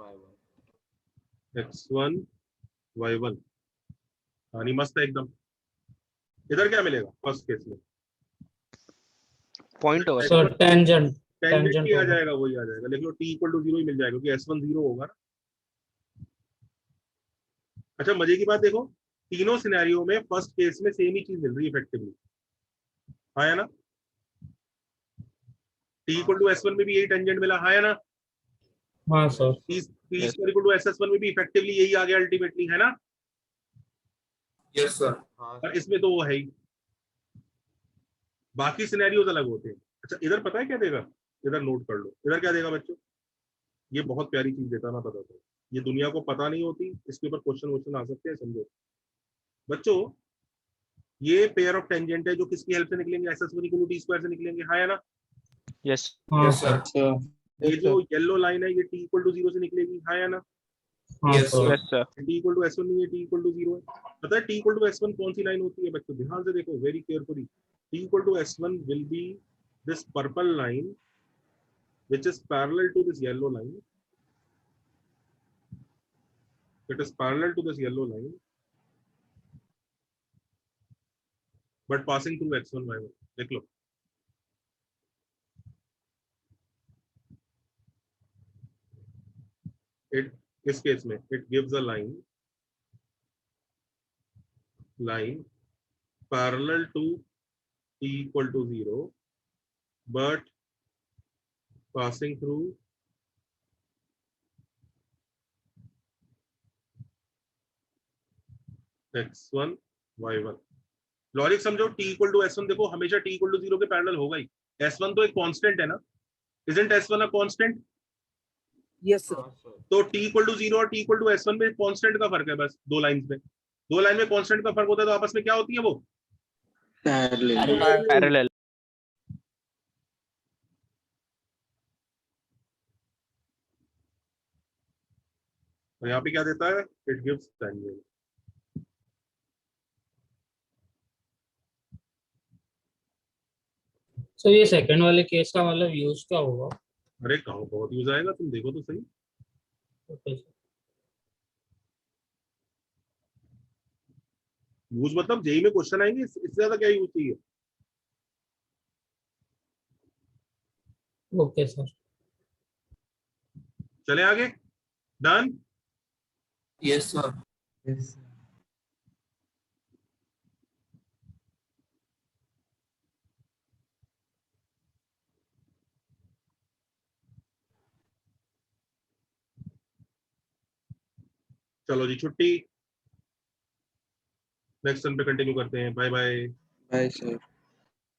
x1 y1। कहानी मस्त है एकदम। इधर क्या मिलेगा फर्स्ट केस में? पॉइंट होगा सर टेंजेंट टेंजेंट ही आ जाएगा, वही आ जाएगा। लिख लो t इक्वल टू 0 ही मिल जाएगा क्योंकि s1 0 होगा ना। अच्छा मजे की बात देखो, तीनों सिनेरियो में फर्स्ट केस में सेम ही चीज मिल रही है इफेक्टिवली, आया ना? t इक्वल टू s1 में भी यही टेंजेंट मिला, आया ना? हाँ सर। t square equal to ss1 में भी इफेक्टिवली यही आ गया अल्टीमेटली, है ना? Yes sir. और इसमें तो वो है ही, बाकी सिनेरियोज अलग होते हैं। अच्छा इधर पता है क्या देगा? इधर नोट कर लो, इधर क्या देगा बच्चों? ये बहुत प्यारी चीज देता है, मैं बताता हूँ। ये दुनिया को पता नहीं होती, इसके ऊपर क्वेश्चन आ सकते हैं, समझो बच्चों। ये पेयर ऑफ टेंजेंट है जो किसकी हेल्प से निकलेंगे? ss1 equal to t square से निकलेंगे, हाँ या ना? Yes sir. ये जो येलो लाइन है ये t इक्वल टू 0 से निकलेगी, हाँ या ना? Yes sir. t equal to s1 नहीं है, t इक्वल टू 0 है। पता है t इक्वल टू s1 कौन सी लाइन होती है बच्चों? ध्यान से देखो very carefully. t equal to s1 will be this purple line which is parallel to this yellow line. It is parallel to this yellow line but passing through x1 y1. देख लो, it इस केस में it gives a line parallel to t equal to 0 but passing through x1 y1। Logic समझो, t इक्वल टू s1 देखो हमेशा t इक्वल टू 0 के पैरेलल होगा ही। s1 तो एक कांस्टेंट है ना, isn't s1 a constant? Yes sir. तो t इक्वल टू 0 और t इक्वल टू s1 में कांस्टेंट का फर्क है, बस दो लाइंस में। दो लाइन में कांस्टेंट का फर्क होता है तो आपस में क्या होती है वो? पैरेलल। और यहाँ पे क्या देता है? It gives tangent. सर ये सेकंड वाले केस का मतलब यूज क्या होगा? अरे कहाँ बहुत यूज आएगा, तुम देखो तो सही। ओके यूज मतलब जेई में क्वेश्चन आएंगे, इससे ज्यादा क्या यूज चाहिए? Okay sir. चले आगे, डन। Yes sir. चलो जी छुट्टी, नेक्स्ट टर्न पे कंटिन्यू करते हैं। Bye bye. Bye sir.